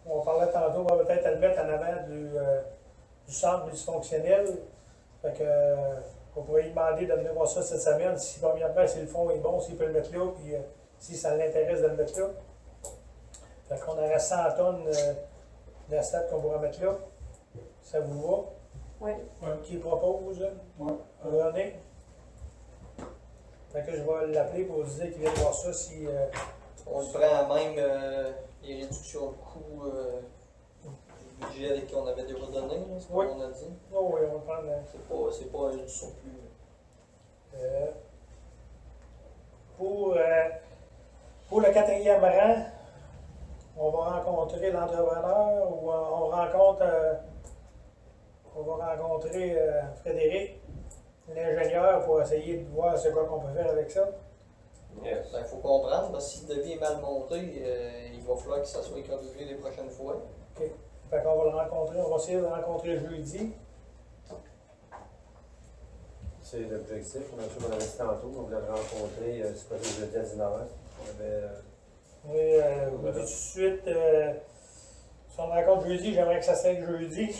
on parlait tantôt, on va peut-être le mettre en avant du centre multifonctionnel. Fait que on pourrait lui demander de venir voir ça cette semaine. Si premièrement, si le fond est bon, s'il peut le mettre là, puis si ça l'intéresse de le mettre là. Fait qu'on aurait 100 tonnes d'asphalte qu'on pourra mettre là. Ça vous va? Oui. Qui propose? Ouais. René? Fait que je vais l'appeler pour lui dire qu'il vient voir ça si. On le prend à même les réductions de coûts du budget avec qu'on avait déjà donné, là, ce qu'on Oui. a dit. Oh oui, on va prendre. C'est pas du surplus. Pour le quatrième rang, on va rencontrer l'entrepreneur ou on va rencontrer Frédéric, l'ingénieur, pour essayer de voir ce qu'on peut faire avec ça. Yes. Il faut comprendre, parce que si le devis est mal monté, il va falloir que ça soit corrigé les prochaines fois. Fait qu'on va le rencontrer, on va essayer de le rencontrer jeudi. C'est l'objectif. On a dit tantôt, on voulait le rencontrer, c'est pas le jeudi à 19h. Oui, vous dites tout de suite, si on le rencontre jeudi, j'aimerais que ça soit jeudi.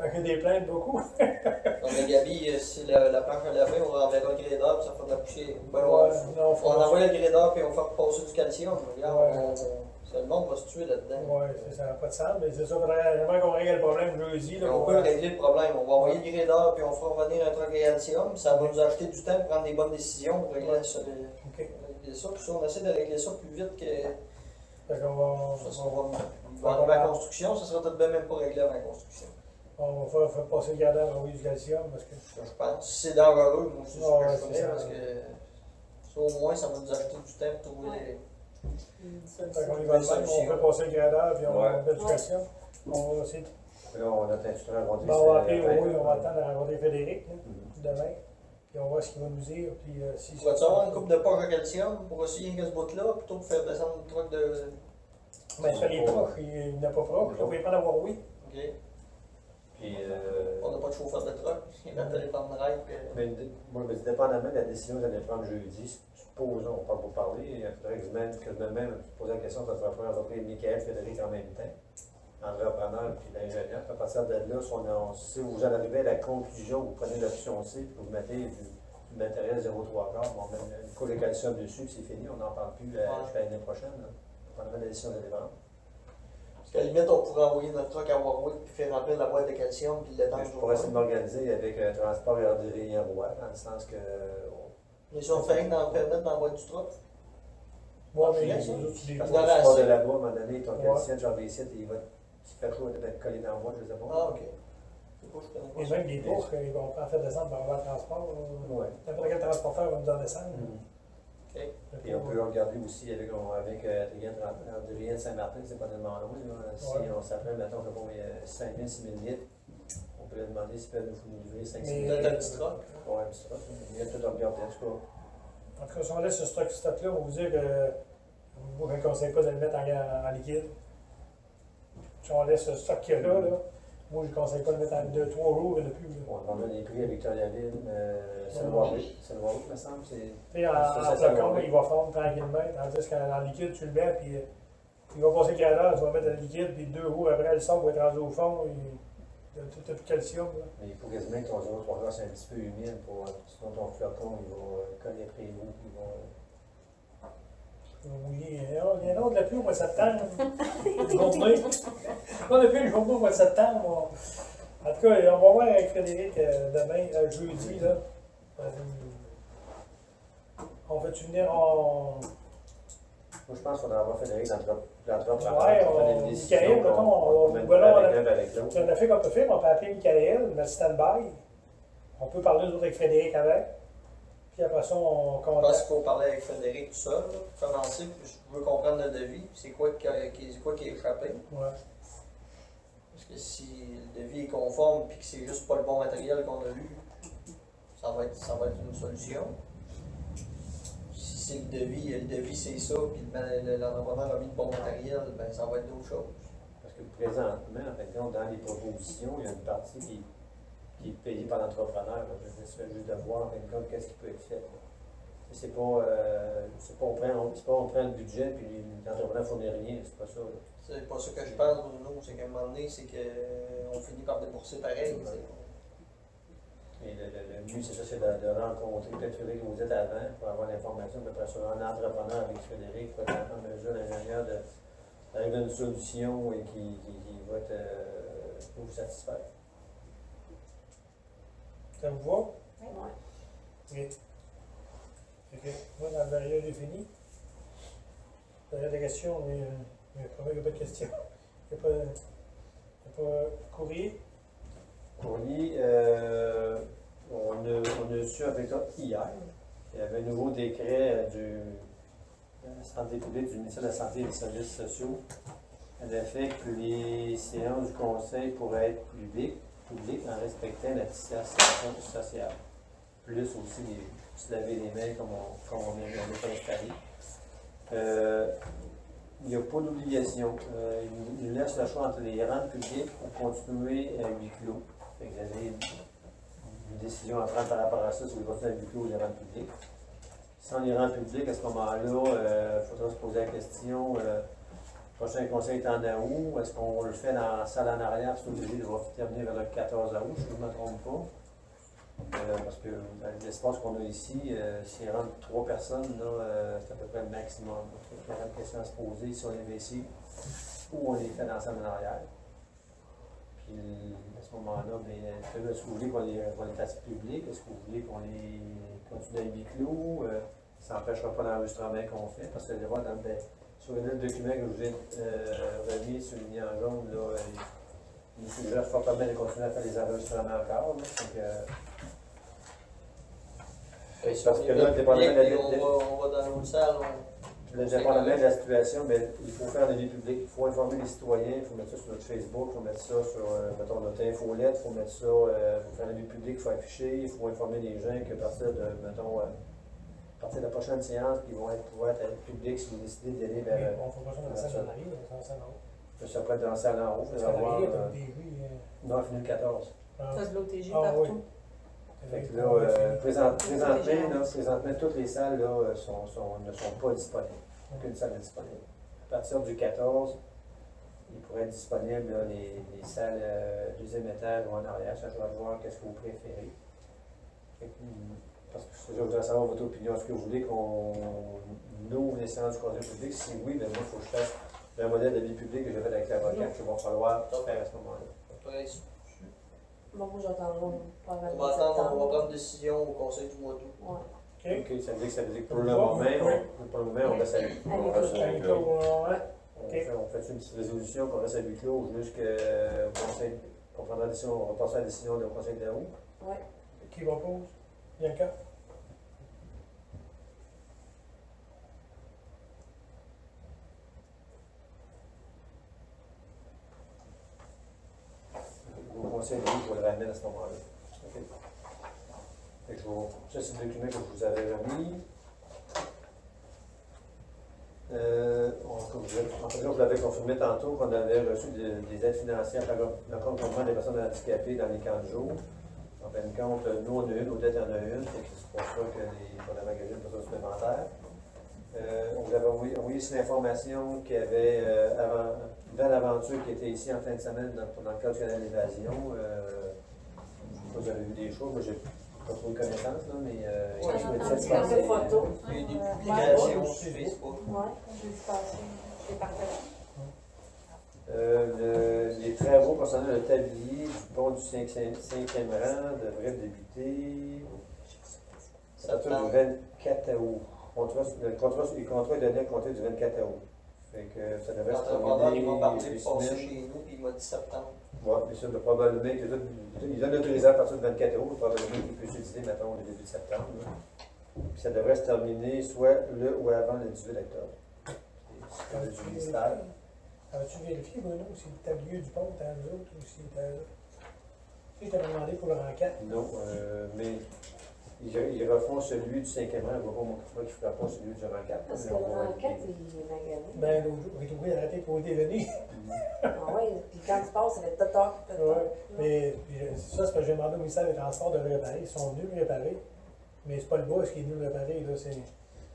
Fait que des plaintes beaucoup. Donc, le Gabi, si la planche à laver, on enverra le gradeur, puis ça fera de la poussière. Ben, Ouais, non, on faut envoie le gradeur, puis on fait repasser du calcium. Regarde, Ouais. le monde va se tuer là-dedans. Ouais, ça n'a pas de sens, mais c'est ça, j'aimerais qu'on règle le problème jeudi. Là, On pour, peut régler le problème. On va envoyer le gradeur, puis on fera revenir un truc à calcium. Ça va nous acheter du temps pour prendre des bonnes décisions pour régler ça. OK. Régler ça. Puis ça, on essaie de régler ça plus vite que. Fait qu'on va, Ça sera, il va arriver à la construction, ça sera tout de même pas réglé avant la construction. on va faire passer le gardeur à envoyer du calcium parce que. Je pense. Si c'est dangereux, moi aussi, c'est ce Ouais, que je c'est ferais, ça. parce que ça, au moins, ça va nous acheter du temps pour trouver Ouais. Fait qu'on y va de même, on fait passer le gradeur puis on Ouais. met du calcium. On va essayer. Là, on a peut-être rencontré. Ben, on va appeler, oui, on va attendre à rencontrer Frédéric là, Mhm. demain. Puis on va voir ce qu'il va nous dire. Puis si Pourrais-tu avoir une coupe de poche à calcium pour essayer que ce bout-là, plutôt que faire descendre le truc de. Mais sur les proches, il n'a pas proche. On va y prendre à voir oui. Ok. Puis, On n'a pas de chauffeur de truck, il va aller prendre une ride. moi, mais dépendamment de la décision que vous allez prendre jeudi, supposons, on parle pour parler, il faudrait que je poser la question, ça sera faire appeler Michael Frédéric en même temps, entrepreneur puis l'ingénieur. À partir de là, si vous en arrivez à la conclusion, vous prenez l'option C, puis vous mettez du matériel 0,3 quarts, on met une couche de calcium dessus, puis c'est fini, on n'en parle plus jusqu'à l'année prochaine. Dépendamment de la décision que vous allez prendre. Parce qu'à la limite, on pourrait envoyer notre truck à Warwick puis faire remplir la boîte de calcium puis l'étendre. Je pourrais essayer de m'organiser avec un transport RDR Roi, dans le sens que. Mais si on fait rien d'en permettre dans la boîte du truck. Moi, Ah, mais bien, les ça. autres, tu les Parce vois. que Tu dans la- pars de là-bas, à un moment donné, ton Ouais. calcien, genre des sites, il va s'il fait chaud, il va être collé dans moi, je sais pas. Ah, ok. C'est pas, je connais pas Et ça. même des poches, ils vont pas en faire descendre par le transport. Ouais. N'importe quel transporteur va nous en descendre. Et on peut regarder aussi avec Adrien de Saint-Martin, c'est pas tellement loin. Là. Si Ouais. on s'appelle, mettons, je sais pas, 5 000, 6 000 litres, on peut lui demander s'il peut nous livrer 5 000 Mais- litres. Peut-être un petit truck. Ouais, c'est ça. Il y a tout à regarder, en tout cas. En tout cas, si on laisse ce stock-là, on va vous dire que moi, je ne conseille pas de le mettre en liquide. Si on laisse ce stock qu'il y a là, moi, je ne conseille pas de le mettre en 2-3 jours et de plus. Là. On a des prix à Victoriaville, c'est le Warwick, il me semble. Tu sais, en flocon, il va fondre tranquillement, tandis qu'en liquide, tu le mets, puis il va passer le gradeur, tu vas mettre le liquide, puis 2 jours après, le sang va être rendu au fond, et tu n'as plus de calcium. Là. Mais il faut quasiment que ton 0,3 quarts c'est un petit peu humide, sinon ton flocon, il va coller après vous, il va. Oui, il y a un autre de la pluie au mois de septembre. Je vais venir. Pas de pluie, je vais venir au mois de septembre. En tout cas, on va voir avec Frédéric demain, jeudi. Là. On va-tu venir en. Moi, je pense qu'on va avoir Frédéric l'entrepreneur. Ouais, pour prendre on- des décisions, Michael, mettons, on même va pas là, avec l'un, avec l'autre. On a fait qu'on peut faire, on peut appeler Michael, mettre stand-by. On peut parler nous autres avec Frédéric avec. Puis après ça, on Je pense contacte. qu'il faut parler avec Frédéric tout seul, là, pour commencer, puis je veux comprendre le devis, c'est quoi qui est échappé. Ouais. Parce que si le devis est conforme puis que c'est juste pas le bon matériel qu'on a lu, ça va être une solution. Si c'est le devis c'est ça, puis l'entrepreneur a mis le bon matériel, ben ça va être d'autres choses. Parce que présentement, en fait, dans les propositions, il y a une partie qui est payée par l'entrepreneur. Je fais juste de voir, en fin de compte, qu'est-ce qui peut être fait. C'est pas, on prend le budget puis l'entrepreneur ne fournit rien, c'est pas ça. Là. C'est pas ça que je pense, Bruno, c'est qu'à un moment donné, c'est qu'on finit par débourser pareil. Ouais. Et le but, c'est ça, c'est de rencontrer peut-être Frédéric que vous êtes avant pour avoir l'information, puis après ça, un entrepreneur avec Frédéric pour être en mesure, l'ingénieur, d'arriver à une solution et qui va vous satisfaire. Ça vous va? Ouais. Oui. Ok. Moi, dans le variable, j'ai fini. Vous avez des questions, mais pour moi, il n'y a pas de questions. Il n'y a pas courrier. Courrier, on a su avec toi hier, il y avait un nouveau décret du santé publique, du ministère de la Santé et des Services sociaux, à l'effet que les séances du conseil pourraient être publiques en respectant la distanciation sociale. Plus aussi se laver les mains comme on est installé. Il n'y a pas d'obligation. Il nous laisse le choix entre les rentes publiques ou continuer à huis clos. Fait que vous avez une décision à prendre par rapport à ça, si vous continuez à huis clos ou les rentes publiques. Sans les rentes publiques, à ce moment-là, il faudra se poser la question, prochain conseil est en août. Est-ce qu'on le fait dans la salle en arrière? C'est obligé de terminer vers le 14 août, si je ne me trompe pas. Parce que dans l'espace qu'on a ici, s'il rentre 3 personnes, c'est à peu près le maximum. Il y a une question à se poser si on les met ici ou on les fait dans la salle en arrière. Puis à ce moment-là, est-ce que vous voulez qu'on les fasse publics? Est-ce que vous voulez qu'on les continue à huis clos? Ça n'empêchera pas l'enregistrement qu'on fait, parce que sur le document que je vous ai remis, souligné en jaune, là, il nous suggère fortement de continuer à faire les enregistrements encore. Là, parce que là, dépendamment on va dans l'autre salle. dépendamment de la situation, mais il faut faire des lieux publics, il faut informer les citoyens, il faut mettre ça sur notre Facebook, il faut mettre ça sur mettons, notre infolette, il faut mettre ça, il faut faire un lieu public, il faut afficher, il faut informer les gens que à partir de, mettons, à partir de la prochaine séance, ils vont pouvoir être publics si vous décidez d'aller vers. Mais on ne fait pas ça dans la salle en arrière, dans la salle en haut. Ça peut être dans la salle en haut, Parce vous qu'en allez voir. arrière, t'as des rues. Non, il finit le 14. T'as de l'OTG Ah, partout. oui. Fait que là, présentement, toutes les salles là, ne sont pas disponibles. Aucune salle n'est disponible. À partir du 14, il pourrait être disponible là, les salles deuxième étage ou en arrière. Ça, je vais voir qu'est-ce que vous préférez. Parce que je voudrais savoir votre opinion. Est-ce que vous voulez qu'on ouvre les séances du conseil public? Si oui, ben moi, il faut que je fasse un modèle de vie publique que j'ai fait avec l'avocat qu'il va falloir faire à ce moment-là. Bon, moi, j'attendrai pas On va attendre, on va prendre une décision au conseil du mois d'août. Ouais. OK, ça veut dire que pour le moment, on reste à huis clos. Allez, On reste à Allez, huis clos. ouais. On fait une petite résolution qu'on reste à huis clos jusqu'au conseil, qu'on prendra la décision, on va passer à la décision du conseil de août. Ouais. Qui va pose? Bianca? Au conseil de août, je vais le ramener à ce moment-là. OK. Fait que ça, c'est le document que je vous avais remis. En fait, je vous l'avais confirmé tantôt qu'on avait reçu des aides financières par l'accompagnement des personnes handicapées dans les camps de jour. En fin de compte, nous, on a une, Odette en a une, c'est pour ça qu'on a magasiné une personne supplémentaire. On vous avait envoyé ici l'information qu'il y avait une belle aventure qui était ici en fin de semaine dans le cadre du canal d'évasion. Je ne sais pas si vous avez vu des choses, moi j'ai pas trop de connaissances, là, mais Ouais, je me disais, j'ai entendu quelques photos. Il y a eu des publications sur Facebook. Ouais, j'ai vu passer. J'ai partagé. Les travaux concernant le tablier du pont du 5e rang devraient débuter à partir du 24 août. Les contrats est donné à compter du 24 août. Fait que ça devrait se terminer. Ils vont partir pour passer chez nous, puis il m'a dit septembre. Oui, mais ça, probablement ils donnent l'autorisation à partir du 24 août, probablement qu'il peut s'utiliser, mettons, le début de septembre. Là. Puis ça devrait se terminer soit le ou avant le 18 octobre. C'est du ministère. As-tu vérifié, Bruno, si le tablier du pont était à nous autres ou s'il était à eux? Tu sais, je t'avais demandé pour le renquête. Non, mais ils refont celui du 5e rang. Je vois pas pourquoi ils ne feraient pas celui du rang 4. Parce que le renquête, il est magané. Ben, l'autre jour, j'ai oublié d'arrêter pour dévenir. Ah ouais, puis quand tu passes, ça va être totoc, Ouais, mais ça, c'est parce que j'ai demandé au ministère des Transports de le réparer. Ils sont venus le réparer, mais c'est pas le boss qui est venu le réparer. Là,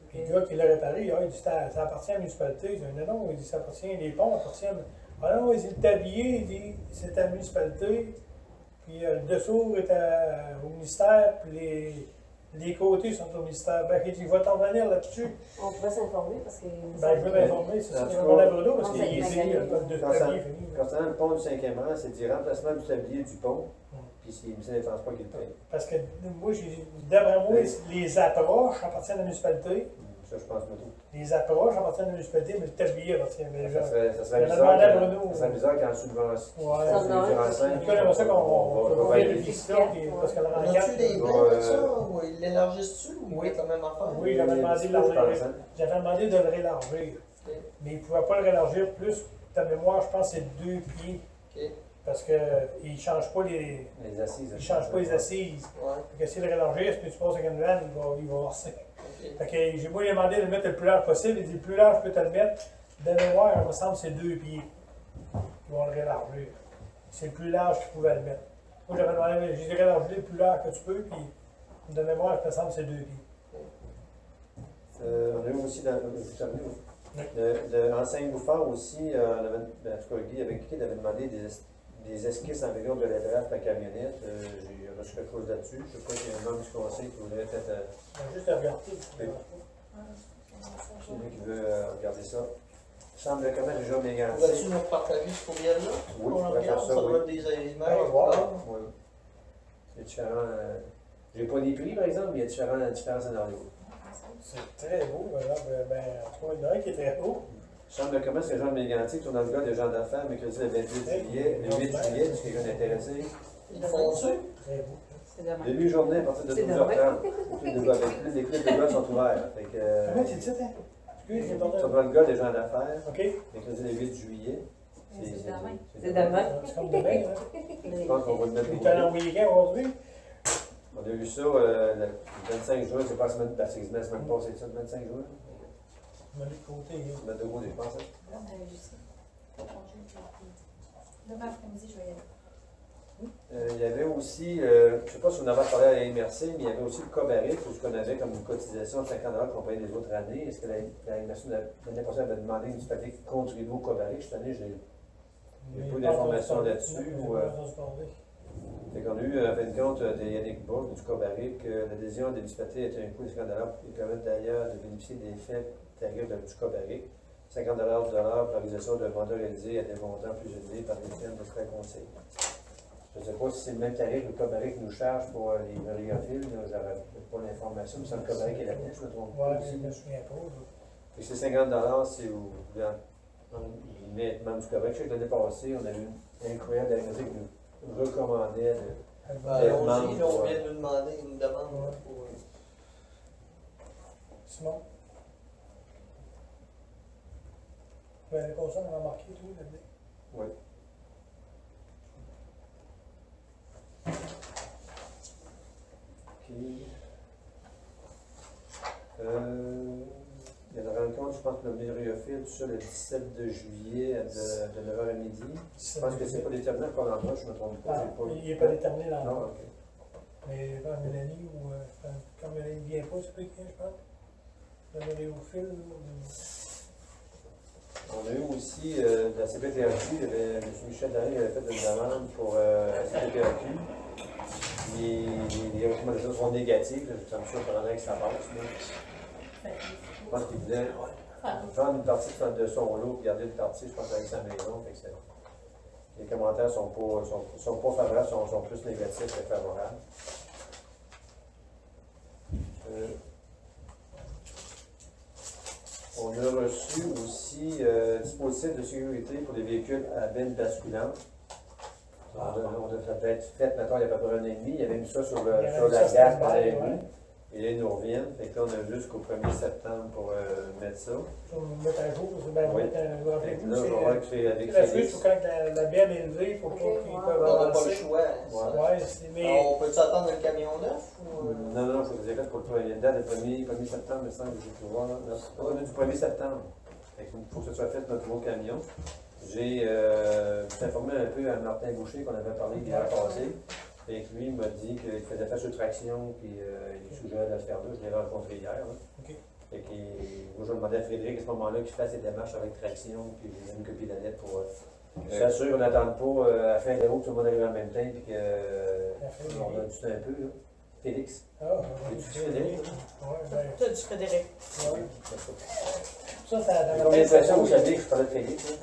puis le gars qui l'a réparé, il dit ça appartient à la municipalité. Il dit non, il dit ça appartient, les ponts appartiennent. Ah non, il dit le tablier, il dit c'est à la municipalité, puis le dessous est au ministère, puis les côtés sont au ministère. Ben, il va t'en revenir là-dessus. On pourrait s'informer parce que. Ben, je veux m'informer, c'est ça. Je vais demander à Bruno parce qu'il est ici, le tablier fini. Concernant le pont du 5e rang, c'est du remplacement du tablier du pont, puis c'est le ministère des Transports qui le paye. Parce que moi, d'après moi, les approches appartiennent à la municipalité. Ça, je pense pas tout. Les approches appartiennent à la municipalité, mais le tablier appartient à la Ça serait Je vais demander à bizarre Bruno. ça serait bizarre qu'en subvention. Ouais. Ça, c'est non, du c'est- renseignement. En tout cas, j'aimerais ça qu'on va vérifie ça, puis parce que le On a-tu renquête. des plans de ça, ou ils l'élargissent-tu, ou ils Oui. mettent la même affaire? Oui, j'avais demandé de Je pense, l'élargir. hein. J'avais demandé de le rélargir. Ok. Mais il ne pouvait pas le rélargir plus. Ta mémoire, je pense, c'est 2 pieds. Ok. Parce qu'il ne change pas les. Les assises. Il change pas les assises. Ouais, Fait que s'il le rélargir, si tu passes avec une vanne, il va orcer. ok. Fait que j'ai moi demandé de le mettre le plus large possible. Il dit le plus large que tu peux te le mettre. De mémoire, il me semble que c'est 2 pieds. Ils vont le rélargir. C'est le plus large qu'ils pouvaient le mettre. Moi, j'avais demandé, j'ai dit rélarger le plus large que tu peux, puis de mémoire, il me semble que c'est 2 pieds. On a eu aussi dans. Vous savez, Enseigne Bouffard aussi, en tout cas, Guy avait cliqué, il avait demandé des esquisses en vélo de lettrage pour la camionnette. J'ai reçu quelque chose là-dessus. Je ne sais pas s'il y a un membre du conseil qui voudrait peut-être. Juste à regarder. Oui. Celui qui veut regarder ça. Semble comment déjà mégantique. Pourrais-tu nous partager ce courriel-là? Oui, On je pourrais regarde, faire ça, ça oui. doit être des images. Ouais, wow. Oui. C'est différent. J'ai pas les prix, par exemple, mais il y a différents scénarios. C'est très beau, par exemple. Ben, en tout cas, il y en a un qui est très beau. Chambre de commerce Région de Mégantic, tourne dans le gars des gens d'affaires, mercredi le 28 juillet, le 8 juillet, est-ce que quelqu'un est intéressé? Ils font ça? Très beau. C'est demain. Début journée à partir de C'est 12h30. Les clubs de gars sont ouverts. Fait que, Comment tu dis ça, hein? Excuse, j'ai pas tourne dans le gars des gens d'affaires, OK. mercredi le 8 juillet. C'est demain. C'est demain. C'est comme demain, hein? Je pense qu'on va le mettre Il au est allé envoyer quand aujourd'hui? On a vu ça le 25 juin, c'est pas la semaine, c'est la semaine passée, ça, le 25 juin? Je me l'ai de côté. hein. Semaine de côté, je pense. Hein. Là, on avait juste ça. Demain après-midi, je vais y aller. Il y avait aussi, je ne sais pas si on avait parlé à la MRC, mais il y avait aussi le cabaret, tout ce qu'on avait comme une cotisation de 50 qu'on payait les autres années. Est-ce que la MRC, l'année passée, avait demandé une fallait contribuer au cabaret? Cette année, j'ai Mais peu pas d'informations entendu là-dessus, parler. ou, J'ai pas entendu parler. Fait qu'on a eu, en fin de compte, de Yannick Bourg du cabaret, que l'adhésion des municipalités était un coût de 50 et permettre d'ailleurs de bénéficier des faits tarifs du cabaret. 50 pour l'organisation d'un mandat réalisé à des montants plus élevés par des firmes de frais conseil. Je ne sais pas si c'est le même tarif que le cabaret qui nous charge pour les variophiles, j'aurais pas l'information, mais c'est le cabaret qui est là-dedans, je me trompe pas. Ouais, aussi. je me souviens pas. Fait que c'est 50 si vous voulez mettre membre du cabaret. Je sais que l'année passée, on a eu une incroyable diagnostic qui nous recommandait de. Allons-y, là, on vient de nous demander une demande pour. Simon? L'année passée, on a remarqué tout là-dedans. Oui. OK. Il y a une rencontre, je pense, que le mériophile, tout ça, le 17 de juillet de 9h à midi. Je pense que c'est pas déterminé encore l'endroit, je ne me trompe pas. Ah, j'ai pas- il n'est pas déterminé dans Non, le OK. Mais quand Mélanie, ou quand Mélanie ne vient pas, c'est plus qui, je pense. Le méléophile, On a eu aussi de la CPTRQ, il y avait M. Michel Darry qui avait fait une demande pour la CPTRQ. Les recommandations sont négatives, ça me surprendrait que ça passe. Mais je pense qu'il voulait prendre une partie de son lot et garder une partie, je pense, avec sa maison. Fait que les commentaires ne sont pas favorables, sont plus négatifs que favorables. On a reçu aussi dispositif de sécurité pour les véhicules à benne basculante. On a peut-être fait, maintenant, il y a à peu près un an et demi, il y avait mis ça sur la gaz par la rue. Et là, ils nous reviennent. Fait que là, on a jusqu'au 1er septembre pour mettre ça. pour nous mettre à jour, parce que ben, Oui. mettre un Fait rendez-vous. que là, on va voir que c'est avec La suite, il Félix. faut quand la benne est levée, il faut Ok, qu'ils ouais. peuvent On n'a pas le avancer. choix. ça. Ouais, c'est mais. Alors, on peut-tu attendre un camion neuf ou. Non, non, il faut que vous pour le premier date, le 1er septembre, il me semble que j'ai pu voir. Là. On a du 1er septembre. Fait que il faut que ce soit fait notre nouveau camion. J'ai informé un peu à Martin Boucher qu'on avait parlé l'hiver passé. Fait que lui, il m'a dit qu'il faisait faire sur traction, puis il suggérait de le faire là. Je l'ai rencontré hier. Là. Ok. Fait que moi, je demandais à Frédéric à ce moment-là qu'il fasse ses démarches avec traction, puis j'ai une copie de la lettre pour s'assurer qu'on n'attende pas à la fin de l'eau que tout le monde arrive en même temps, puis qu'on a du temps un peu. Là. Félix. Ah, Et tu Frédéric? Ouais, ben. Toi, du Frédéric. Ouais. Ça, J'ai combien de personnes vous savez que je parlais de Félix?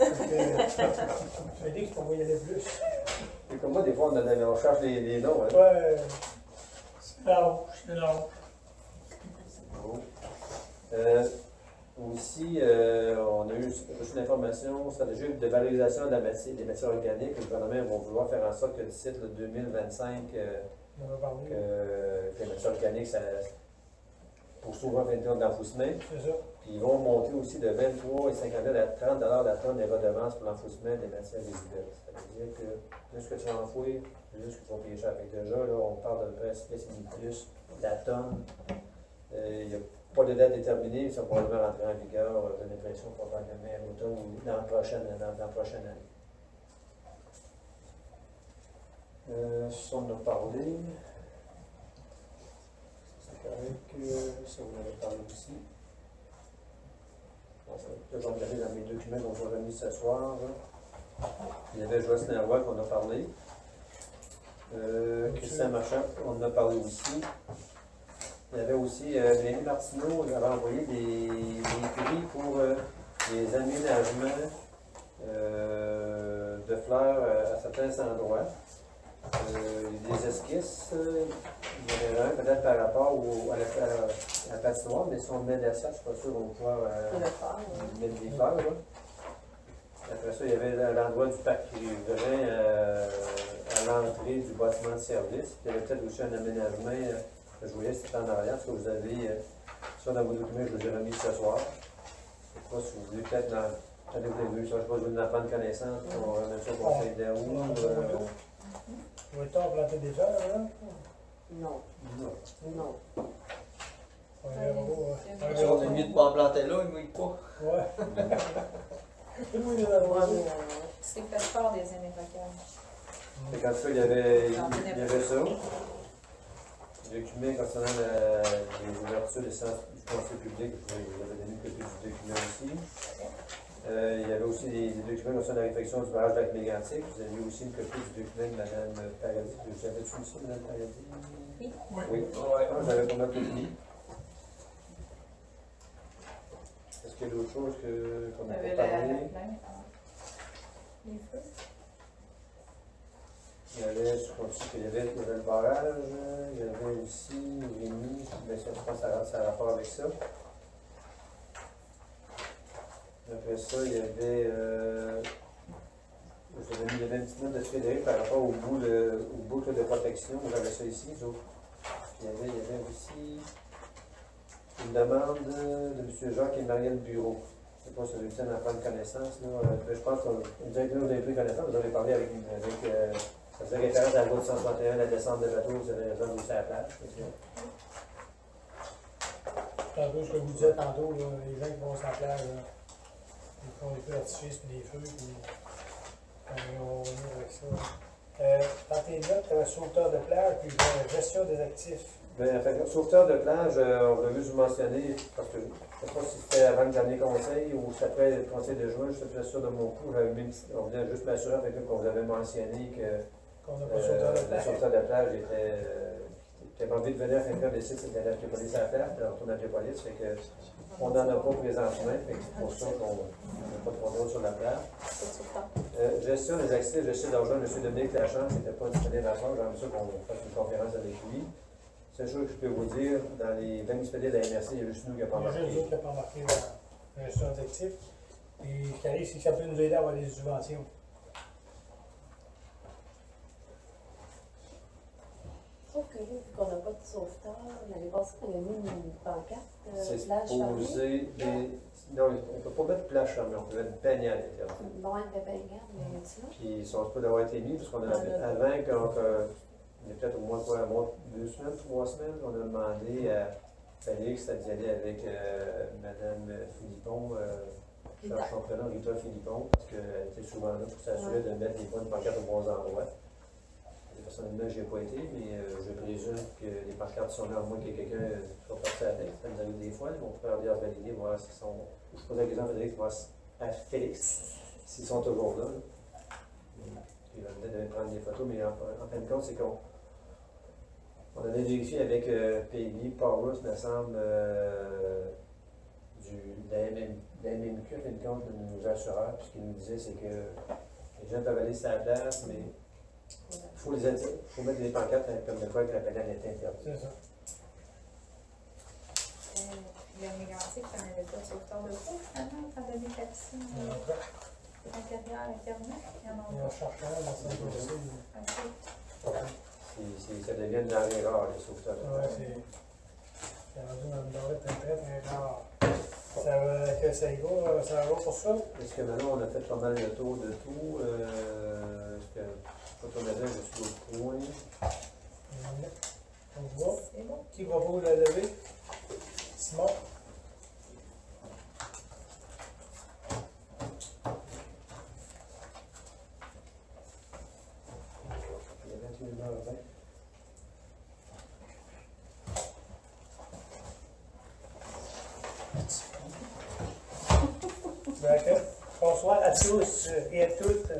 Félix, on va y aller plus. Et comme moi, des fois, on cherche les noms. Hein. Ouais. C'est long, c'est long. Bon. Aussi, on a eu reçu l'information stratégie de valorisation de des matières organiques. Le gouvernement va vouloir faire en sorte que d'ici le 2025, On va parler. que les matières organiques, ça poursuivent en fin de compte d'enfouissement. C'est ça. Puis ils vont monter aussi de 23 et 50 à 30 la tonne des redevances pour l'enfouissement des matières résiduelles. Ça veut dire que plus que tu enfouis, plus qu'il faut payer cher. Fait que déjà, là, on parle de près 6 plus la tonne. Il n'y a pas de date déterminée, mais ça va probablement rentrer en vigueur, j'ai l'impression, probablement à l'automne ou dans la prochaine année. Ça, on en a parlé. C'est correct, ça, on en a parlé aussi. Bon, ça va être que j'ai regardé dans mes documents qu'on vous a remis ce soir. Là. Il y avait Joyce Lavoie qu'on a parlé. Christian Marchand, on en a parlé aussi. Il y avait aussi Mélanie Martineau, elle avait envoyé des prix pour les aménagements de fleurs à certains endroits. Des esquisses, il y en avait un peut-être par rapport à la patinoire, mais si on met de la salle, je ne suis pas sûr qu'on va pouvoir mettre des fleurs. Là. Après ça, il y avait l'endroit du parc riverain à l'entrée du bâtiment de service. Puis il y avait peut-être aussi un aménagement que je voyais, c'était en arrière, ce que vous avez ça dans vos documents, je vous ai remis ce soir. Je ne sais pas si vous voulez peut-être attendez, vous les deux, ça, je ne sais pas si vous voulez en prendre connaissance, on va mettre ça au conseil d'août. On va être planter des fleurs, là? Non. Non. On verra, Si on est mieux de ne pas en planter là, il ne mouille pas. Ouais. Oui, les Ouais, arroser. C'est fait fort des irrévocables. Et quand ça, il y avait ça. Document concernant les ouvertures des centres du conseil public, je vous avais donné une copie du document aussi. Il y avait aussi des documents concernant la réfection du barrage de la Mégantic. Vous avez aussi une copie du document de Mme Paradis. Vous avez tout ça, Mme Paradis? Oui. Oui. J'avais pas ma copie. Est-ce qu'il y a d'autres choses qu'on n'a pas parlé? Les feux. Il y avait, je pense qu'il y avait le barrage, il y avait aussi Rémi, mais ça, je pense que ça a rapport avec ça. Après ça, il y avait, il y avait une petite note de Frédéric par rapport aux boucles de protection, j'avais ça ici. Il y avait aussi une demande de M. Jacques et Marielle Bureau. Je ne sais pas si vous avez eu le temps d'en prendre connaissance. Là. Je pense que vous avez pris connaissance, vous avez parlé avec ça faisait référence à la route 161, la descente de bateau, vous avez raison aussi à la plage. Tantôt, ce que vous disiez tantôt, là, les gens qui vont sur la plage, là, ils font des feux d'artifice et des feux, puis on va venir avec ça. Dans tes notes, tu avais sauveteur de plage, puis gestion des actifs. Bien, en fait, sauveteur de plage, on l'a vu vous mentionner, parce que je ne sais pas si c'était avant le dernier conseil ou c'était après le conseil de juin, je suis très sûr de mon coup. On voulait juste m'assurer avec qu'on vous avait mentionné que Qu'on n'a pas sauveteur de le plage. sauveteur de plage était pas envie de venir à quelqu'un décide c'était d'aller appeler police à la plage, puis on retourne appeler police, fait que on n'en a pas présentement, fait que c'est pour ça qu'on n'a pas de contrôle sur la plage. Gestion des accès, gestion d'argent, M. Dominique Lachance n'était pas disponible à soir, j'aimerais ça qu'on fasse une conférence avec lui. C'est une chose que je peux vous dire, dans les 20 municipalités de la MRC, il y a juste nous qui n'a pas Il y a marqué. juste nous qui n'ont pas marqué la gestion des actifs. Et ce qui arrive, c'est que ça peut nous aider à avoir des subventions. Sauf que là, vu qu'on n'a pas de sauveteur, l'année passée, on a mis une pancarte, C'est plage fermée. supposé non, on ne peut pas mettre plage fermée, on peut mettre panier à l'intérieur. Bon, elle fait bien garde, mais tu vois. Puis ils sont supposés d'avoir été mis, parce qu'on a avant, on est peut-être au moins quoi, 2 semaines, 3 semaines, on a demandé à Félix d'y aller avec Mme Philippon, charge son prénom, Rita Philippon, parce qu'elle était souvent là pour s'assurer de mettre les bonnes pancartes aux bons endroits. Personnellement, je n'y ai pas été, mais je présume que les pancartes sont là, à moins que quelqu'un soit parti avec. Ça nous arrive des fois, on peut aller valider, voir s'ils sont. Je pose la question à Félix, voir à Félix s'ils sont toujours là. Il va me dire de prendre des photos, mais en fin de compte, c'est qu'on avait vérifié avec Peggy Powers, me semble, de la MMQ, en fin de compte, de nos assureurs, puis ce qu'il nous disait, c'est que les gens peuvent aller sur la place, mais il faut mettre des pancartes comme de quoi que la pédale est interdite. C'est ça. Le Mégantic, ça n'avait pas de sauveteur de cours, finalement, étant donné que la piscine est intérieure, Internet. Il y en a Il y a un chercheur, dans ce dossier. Ça devient une denrée rare, les sauveteurs. Ouais, c'est rendu dans une denrée très, très rare. Ça va pour ça? Est-ce que maintenant on a fait pas mal le tour de tout? Est-ce que quand on avait juste d'autres points? On voit. C'est bon. Qui propose la levée? Simon? Il y a 21h20. Bonsoir à tous et à toutes.